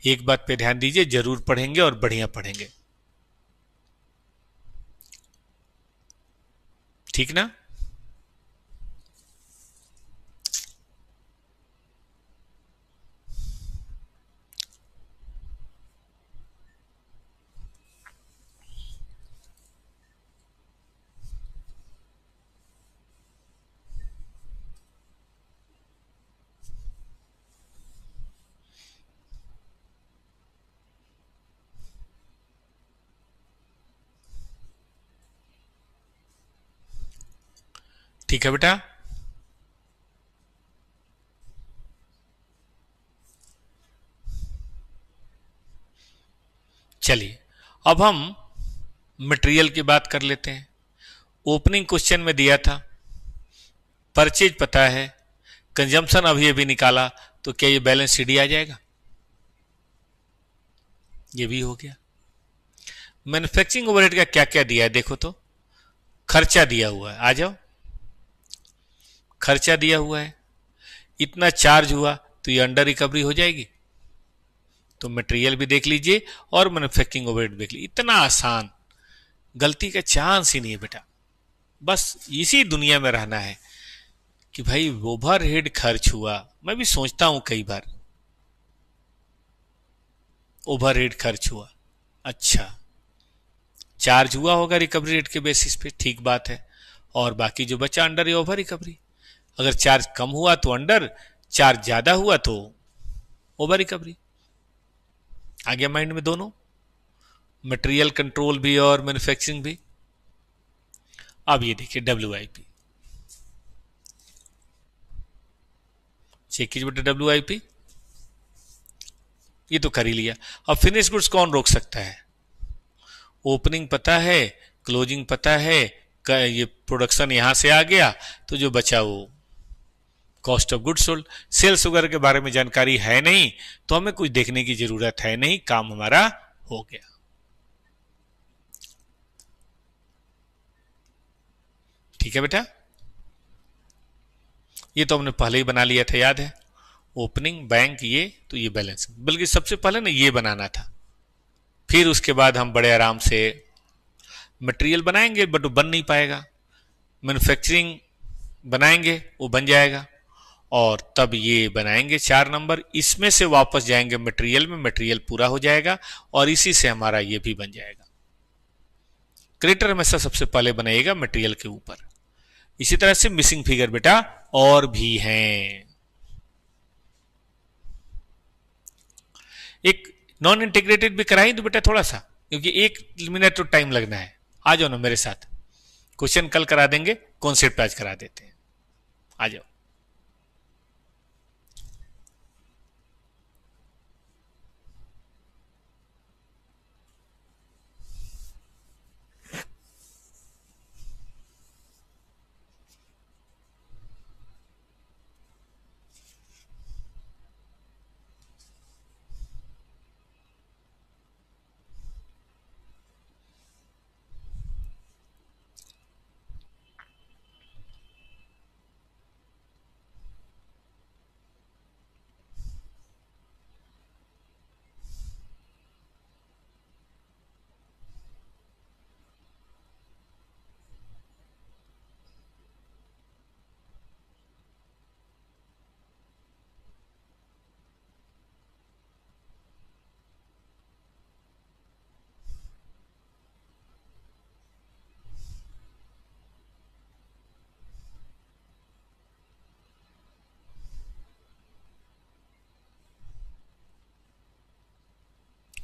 एक बात पे ध्यान दीजिए, जरूर पढ़ेंगे और बढ़िया पढ़ेंगे, ठीक ना। ठीक है बेटा। चलिए अब हम मटेरियल की बात कर लेते हैं। ओपनिंग क्वेश्चन में दिया था परचेज पता है, कंजम्पशन अभी अभी निकाला, तो क्या ये बैलेंस सीडी आ जाएगा? ये भी हो गया। मैन्युफैक्चरिंग ओवरहेड का क्या क्या दिया है देखो तो, खर्चा दिया हुआ है, आ जाओ, खर्चा दिया हुआ है, इतना चार्ज हुआ तो ये अंडर रिकवरी हो जाएगी। तो मटेरियल भी देख लीजिए और मैन्युफैक्चरिंग ओवरहेड देख लीजिए, इतना आसान, गलती का चांस ही नहीं है बेटा। बस इसी दुनिया में रहना है कि भाई ओवरहेड खर्च हुआ। मैं भी सोचता हूं कई बार, ओवरहेड खर्च हुआ, अच्छा चार्ज हुआ होगा रिकवरी रेट के बेसिस पे, ठीक बात है, और बाकी जो बचा अंडर या ओवर रिकवरी। अगर चार्ज कम हुआ तो अंडर, चार्ज ज्यादा हुआ तो ओवर रिकवरी। आ गया माइंड में दोनों, मटेरियल कंट्रोल भी और मैन्युफैक्चरिंग भी। अब ये देखिए WIP, चेक कीजिए बेटा WIP, ये तो कर ही लिया। अब फिनिश गुड्स कौन रोक सकता है? ओपनिंग पता है, क्लोजिंग पता है, ये प्रोडक्शन यहां से आ गया, तो जो बचा वो cost of goods sold. Sales वगैरह के बारे में जानकारी है नहीं तो हमें कुछ देखने की जरूरत है नहीं, काम हमारा हो गया। ठीक है बेटा, ये तो हमने पहले ही बना लिया था, याद है, ओपनिंग बैंक ये, तो ये बैलेंस, बल्कि सबसे पहले ना ये बनाना था, फिर उसके बाद हम बड़े आराम से मटेरियल बनाएंगे, बट वो बन नहीं पाएगा। मैन्युफैक्चरिंग बनाएंगे, वो बन जाएगा, और तब ये बनाएंगे 4 नंबर, इसमें से वापस जाएंगे मटेरियल में, मटेरियल पूरा हो जाएगा, और इसी से हमारा ये भी बन जाएगा। क्रेडिटर हमेशा सबसे पहले बनाएगा मटेरियल के ऊपर। इसी तरह से मिसिंग फिगर बेटा और भी हैं। एक नॉन इंटीग्रेटेड भी कराई दो बेटा थोड़ा सा, क्योंकि 1 मिनट तो टाइम लगना है। आ जाओ ना मेरे साथ, क्वेश्चन कल करा देंगे, कॉन्सेप्ट आज करा देते हैं, आ जाओ।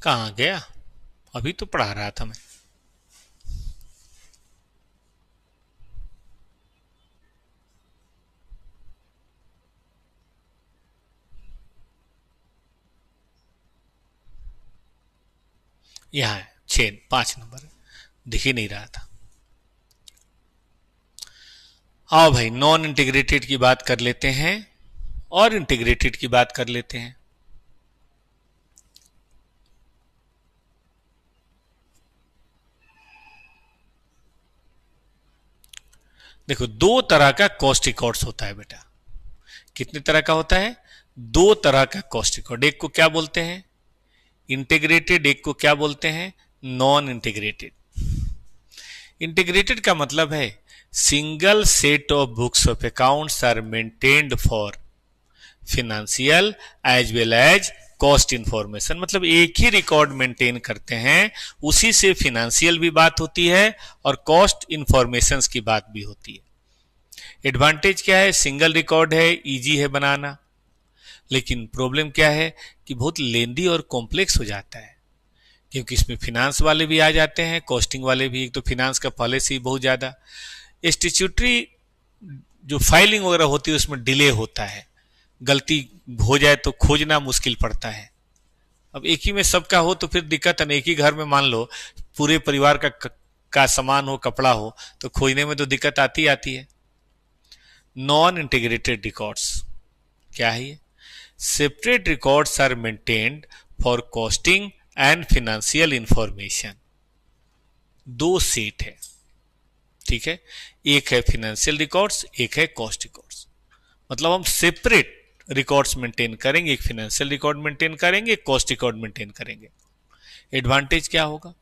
कहां गया, अभी तो पढ़ा रहा था मैं। यहां है 5 नंबर, दिख ही नहीं रहा था। आओ भाई नॉन इंटीग्रेटेड की बात कर लेते हैं और इंटीग्रेटेड की बात कर लेते हैं। देखो दो तरह का कॉस्ट रिकॉर्ड्स होता है बेटा। कितने तरह का होता है? दो तरह का कॉस्ट रिकॉर्ड। एक को क्या बोलते हैं? इंटीग्रेटेड। एक को क्या बोलते हैं? Non integrated. इंटीग्रेटेड का मतलब है single set of books of accounts are maintained for financial as well as cost information. मतलब एक ही रिकॉर्ड मेंटेन करते हैं, उसी से फिनेंशियल भी बात होती है और कॉस्ट इंफॉर्मेशन की बात भी होती है। एडवांटेज क्या है? सिंगल रिकॉर्ड है, इजी है बनाना। लेकिन प्रॉब्लम क्या है कि बहुत लेंदी और कॉम्प्लेक्स हो जाता है, क्योंकि इसमें फिनांस वाले भी आ जाते हैं, कॉस्टिंग वाले भी। एक तो फिनांस का पहले से ही बहुत ज्यादा स्टैट्यूटरी जो फाइलिंग वगैरह होती है उसमें डिले होता है, गलती हो जाए तो खोजना मुश्किल पड़ता है। अब एक ही में सबका हो तो फिर दिक्कत है ना। एक ही घर में मान लो पूरे परिवार का सामान हो, कपड़ा हो, तो खोजने में तो दिक्कत आती है। नॉन इंटीग्रेटेड रिकॉर्ड्स क्या है ये? Separate records are maintained for costing and financial information. दो सेट है, ठीक है। एक है फिनेंशियल रिकॉर्ड्स, एक है कॉस्ट रिकॉर्ड्स। मतलब हम सेपरेट रिकॉर्ड्स मेंटेन करेंगे, एक फिनेंशियल रिकॉर्ड मेंटेन करेंगे, एक कॉस्ट रिकॉर्ड मेंटेन करेंगे। एडवांटेज क्या होगा?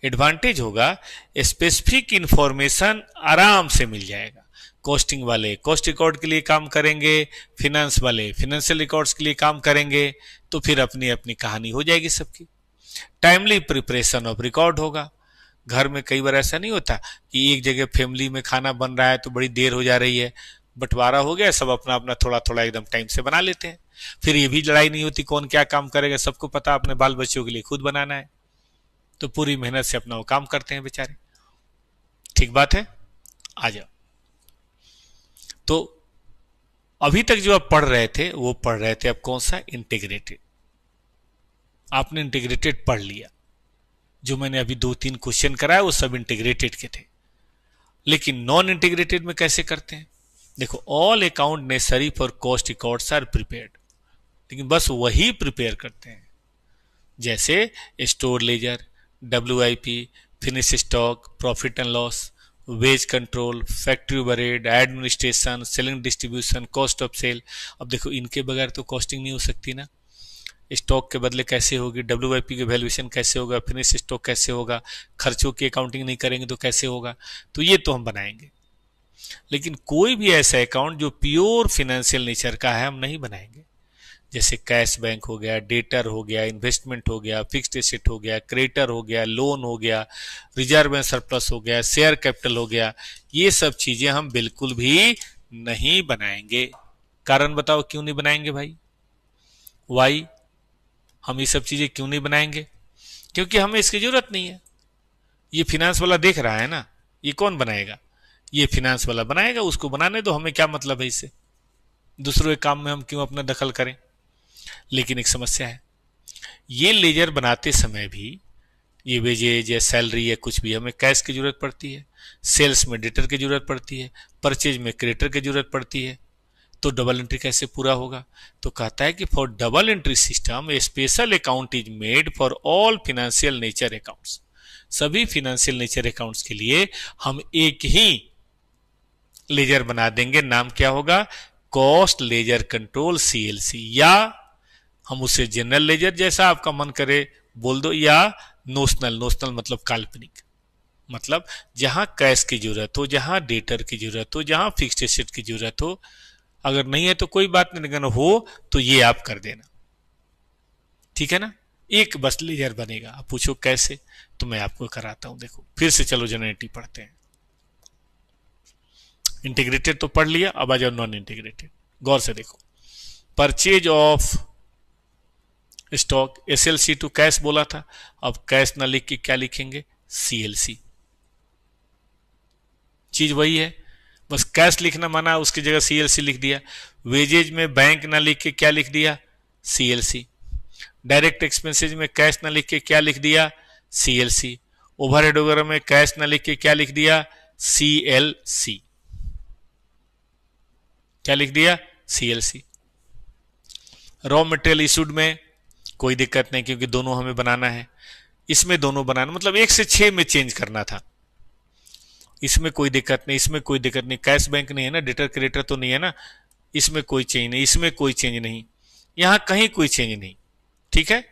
एडवांटेज होगा स्पेसिफिक इंफॉर्मेशन आराम से मिल जाएगा। कॉस्टिंग वाले कॉस्ट रिकॉर्ड के लिए काम करेंगे, फिनेंस वाले फिनेंशियल रिकॉर्ड्स के लिए काम करेंगे, तो फिर अपनी अपनी कहानी हो जाएगी सबकी। टाइमली प्रिपरेशन ऑफ रिकॉर्ड होगा। घर में कई बार ऐसा नहीं होता कि एक जगह फैमिली में खाना बन रहा है तो बड़ी देर हो जा रही है, बंटवारा हो गया, सब अपना अपना थोड़ा थोड़ा एकदम टाइम से बना लेते हैं। फिर ये भी लड़ाई नहीं होती कौन क्या काम करेगा, सबको पता अपने बाल बच्चों के लिए खुद बनाना है, तो पूरी मेहनत से अपना वो काम करते हैं बेचारे। ठीक बात है। आ जाओ। तो अभी तक जो आप पढ़ रहे थे वो पढ़ रहे थे अब कौन सा? इंटीग्रेटेड। आपने इंटीग्रेटेड पढ़ लिया। जो मैंने अभी 2-3 क्वेश्चन कराया वो सब इंटीग्रेटेड के थे। लेकिन नॉन इंटीग्रेटेड में कैसे करते हैं? देखो, all account necessary for cost records are prepared, लेकिन बस वही प्रिपेयर करते हैं जैसे store ledger, WIP, finish stock, profit and loss, wage control, factory overhead, administration, selling distribution, cost of sale. अब देखो इनके बगैर तो कॉस्टिंग नहीं हो सकती ना। स्टॉक के बदले कैसे होगी, WIP के वैल्यूएशन कैसे होगा, फिनिश स्टॉक कैसे होगा, खर्चों की अकाउंटिंग नहीं करेंगे तो कैसे होगा? तो ये तो हम बनाएंगे। लेकिन कोई भी ऐसा अकाउंट जो प्योर फाइनेंशियल नेचर का है हम नहीं बनाएंगे। जैसे कैश बैंक हो गया, डेटर हो गया, इन्वेस्टमेंट हो गया, फिक्स्ड एसेट हो गया, क्रेडिटर हो गया, लोन हो गया, रिजर्व एंड सरप्लस हो गया, शेयर कैपिटल हो गया। ये सब चीजें हम बिल्कुल भी नहीं बनाएंगे। कारण बताओ क्यों नहीं बनाएंगे भाई? वाई? हम ये सब चीजें क्यों नहीं बनाएंगे? क्योंकि हमें इसकी जरूरत नहीं है। ये फिनेंस वाला देख रहा है ना, ये कौन बनाएगा? ये फिनेंस वाला बनाएगा, उसको बनाने दो, हमें क्या मतलब है इससे? दूसरों के काम में हम क्यों अपना दखल करें? लेकिन एक समस्या है, ये लेजर बनाते समय भी ये वेजेज या सैलरी या कुछ भी हमें कैश की जरूरत पड़ती है, सेल्स में डेटर की जरूरत पड़ती है, परचेज में क्रेडिटर की जरूरत पड़ती है। तो डबल एंट्री कैसे पूरा होगा? तो कहता है कि for double entry system A special account is made for all financial nature accounts. सभी फाइनेंशियल नेचर अकाउंट्स के लिए हम एक ही लेजर बना देंगे। नाम क्या होगा? Cost ledger control, CLC। या हम उसे जनरल लेजर जैसा आपका मन करे बोल दो, या नोशनल। नोशनल मतलब काल्पनिक, मतलब जहां कैश की जरूरत हो, जहां डेटर की जरूरत हो, जहां फिक्स्ड एसेट की जरूरत हो। अगर नहीं है तो कोई बात नहीं, लेकिन हो तो ये आप कर देना, ठीक है ना। एक बस लेजर बनेगा। आप पूछो कैसे, तो मैं आपको कराता हूं। देखो फिर से चलो जनरेटिव पढ़ते हैं। इंटीग्रेटेड तो पढ़ लिया, अब आ जाओ नॉन इंटीग्रेटेड। गौर से देखो, purchase of stock SLC to cash बोला था, अब कैश ना लिख के क्या लिखेंगे? CLC। चीज वही है, बस कैश लिखना माना, उसकी जगह CLC लिख दिया। वेजेज में बैंक ना लिख के क्या लिख दिया? CLC। डायरेक्ट एक्सपेंसेज में कैश ना लिख के क्या लिख दिया? CLC। ओवरहेड वगैरह में कैश ना लिख के क्या लिख दिया? CLC। क्या लिख दिया? CLC। रॉ मटेरियल इशूड में कोई दिक्कत नहीं, क्योंकि दोनों हमें बनाना है। इसमें दोनों बनाना मतलब 1 से 6 में चेंज करना था। इसमें कोई दिक्कत नहीं, इसमें कोई दिक्कत नहीं, कैश बैंक नहीं है ना, डेटर क्रेडिटर तो नहीं है ना, इसमें कोई चेंज नहीं, इसमें कोई चेंज नहीं, यहां कहीं कोई चेंज नहीं। ठीक है,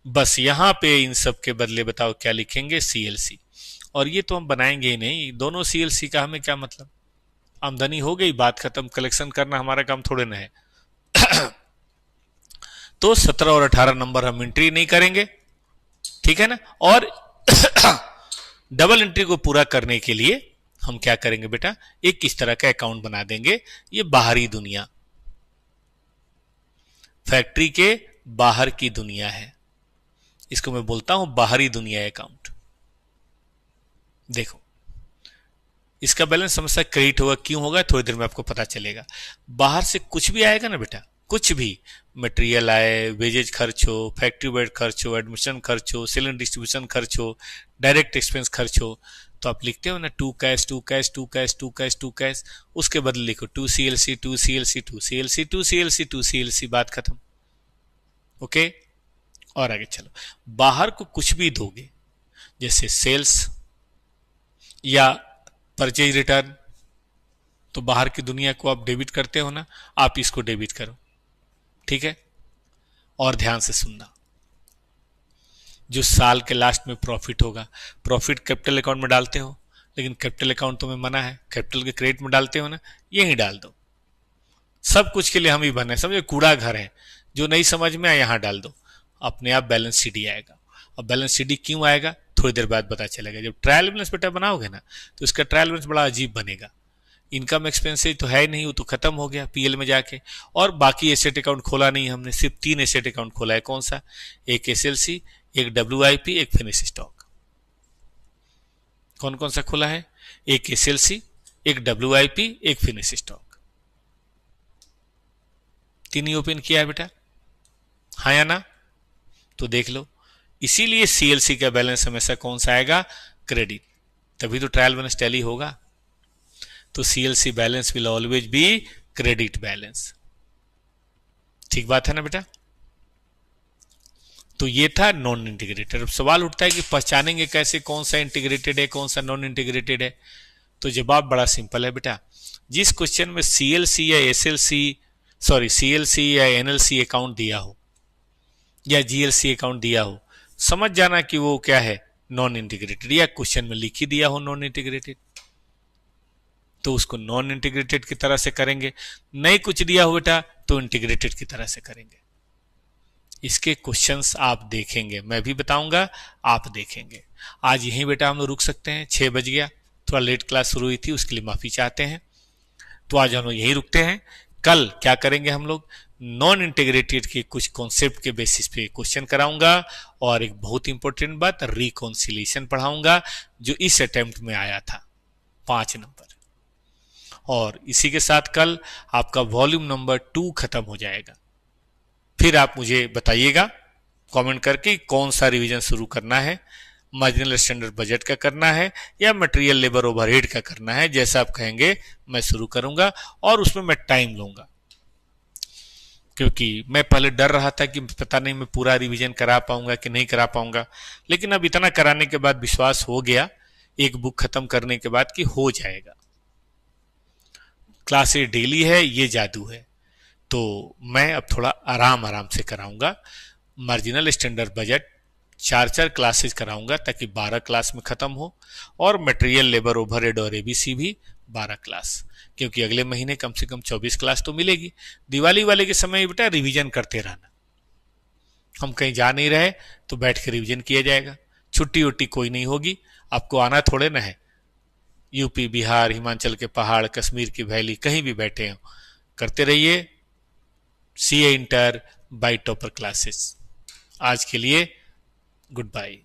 बस यहां पे इन सब के बदले बताओ क्या लिखेंगे, सीएलसी। और ये तो हम बनाएंगे ही नहीं, दोनों सीएलसी का हमें क्या मतलब, आमदनी हो गई, बात खत्म, कलेक्शन करना हमारा काम थोड़े ना है। तो 17 और 18 नंबर हम एंट्री नहीं करेंगे, ठीक है ना। और डबल एंट्री को पूरा करने के लिए हम क्या करेंगे बेटा, एक किस तरह का अकाउंट बना देंगे, ये बाहरी दुनिया, फैक्ट्री के बाहर की दुनिया है, इसको मैं बोलता हूं बाहरी दुनिया अकाउंट। देखो इसका बैलेंस समस्या क्रेडिट होगा, क्यों होगा थोड़ी देर में आपको पता चलेगा। बाहर से कुछ भी आएगा ना बेटा, कुछ भी मटेरियल आए, वेजेज खर्च हो, फैक्ट्री बेड खर्च हो, एडमिशन खर्च हो, सेल एंड डिस्ट्रीब्यूशन खर्च हो, डायरेक्ट एक्सपेंस खर्च हो, तो आप लिखते हो ना to cash to cash to cash to cash to cash, उसके बदले लिखो to CLC to CLC to CLC to CLC to CLC, बात खत्म। ओके, और आगे चलो। बाहर को कुछ भी दोगे, जैसे सेल्स या परचेज रिटर्न, तो बाहर की दुनिया को आप डेबिट करते हो ना, आप इसको डेबिट करो, ठीक है। और ध्यान से सुनना, जो साल के लास्ट में प्रॉफिट होगा, प्रॉफिट कैपिटल अकाउंट में डालते हो, लेकिन कैपिटल अकाउंट तुम्हें मना है, कैपिटल के क्रेडिट में डालते हो ना, यही डाल दो। सब कुछ के लिए हम ही बने, समझे, कूड़ा घर है, जो नहीं समझ में आए यहां डाल दो, अपने आप बैलेंस शीट आएगा। और बैलेंस शीट क्यों आएगा थोड़ी देर बाद पता चलेगा। जब ट्रायल बैलेंस बेटा बनाओगे ना, तो इसका ट्रायल बैलेंस बड़ा अजीब बनेगा। इनकम एक्सपेंसेज तो है ही नहीं, वो तो खत्म हो गया पीएल में जाके, और बाकी एसेट अकाउंट खोला नहीं हमने, सिर्फ 3 एसेट अकाउंट खोला है। कौन सा, एक एसएलसी, एक डब्ल्यूआईपी, एक फिनिश स्टॉक। कौन कौन सा खोला है, एक एसएलसी, एक डब्ल्यूआईपी, एक फिनिश स्टॉक, 3 ही ओपन किया है बेटा, हाँ या ना, तो देख लो। इसीलिए सीएलसी का बैलेंस हमेशा कौन सा आएगा, क्रेडिट, तभी तो ट्रायल बैलेंस टैली होगा। तो CLC balance will always be credit balance, ठीक बात है ना बेटा। तो ये था नॉन इंटीग्रेटेड। अब सवाल उठता है कि पहचानेंगे कैसे कौन सा इंटीग्रेटेड है कौन सा नॉन इंटीग्रेटेड है। तो जवाब बड़ा सिंपल है बेटा, जिस क्वेश्चन में सीएलसी या एसएलसी सीएलसी या एनएलसी अकाउंट दिया हो या जीएलसी अकाउंट दिया हो, समझ जाना कि वो क्या है, नॉन इंटीग्रेटेड, या क्वेश्चन में लिख ही दिया हो नॉन इंटीग्रेटेड, तो उसको नॉन इंटीग्रेटेड की तरह से करेंगे। नहीं कुछ दिया हो बेटा तो इंटीग्रेटेड की तरह से करेंगे। इसके क्वेश्चंस आप देखेंगे, मैं भी बताऊंगा, आप देखेंगे। आज यहीं बेटा हम लोग रुक सकते हैं, 6 बज गया, थोड़ा लेट क्लास शुरू हुई थी, उसके लिए माफी चाहते हैं। तो आज हम लोग यहीं रुकते हैं। कल क्या करेंगे हम लोग, नॉन इंटीग्रेटेड के कुछ कॉन्सेप्ट के बेसिस पे क्वेश्चन कराऊंगा, और एक बहुत इंपॉर्टेंट बात, रिकॉन्सिलिएशन पढ़ाऊंगा, जो इस अटेम्प्ट में आया था 5 नंबर। और इसी के साथ कल आपका वॉल्यूम नंबर 2 खत्म हो जाएगा। फिर आप मुझे बताइएगा कमेंट करके कौन सा रिवीजन शुरू करना है, मार्जिनल स्टैंडर्ड बजट का करना है या मटेरियल लेबर ओवरहेड का करना है। जैसा आप कहेंगे मैं शुरू करूंगा, और उसमें मैं टाइम लूंगा, क्योंकि मैं पहले डर रहा था कि पता नहीं मैं पूरा रिवीजन करा पाऊंगा कि नहीं करा पाऊंगा, लेकिन अब इतना कराने के बाद विश्वास हो गया, एक बुक खत्म करने के बाद, कि हो जाएगा। क्लासेस डेली है, ये जादू है। तो मैं अब थोड़ा आराम आराम से कराऊंगा। मार्जिनल स्टैंडर्ड बजट 4 क्लासेस कराऊंगा, ताकि 12 क्लास में खत्म हो, और मटेरियल लेबर ओवरहेड और एबीसी भी 12 क्लास, क्योंकि अगले महीने कम से कम 24 क्लास तो मिलेगी। दिवाली वाले के समय बेटा रिवीजन करते रहना, हम कहीं जा नहीं रहे तो बैठ के रिवीजन किया जाएगा, छुट्टी उट्टी कोई नहीं होगी, आपको आना थोड़े ना है। यूपी, बिहार, हिमाचल के पहाड़, कश्मीर की वैली, कहीं भी बैठे हो, करते रहिए CA inter by topper classes. आज के लिए गुड बाय।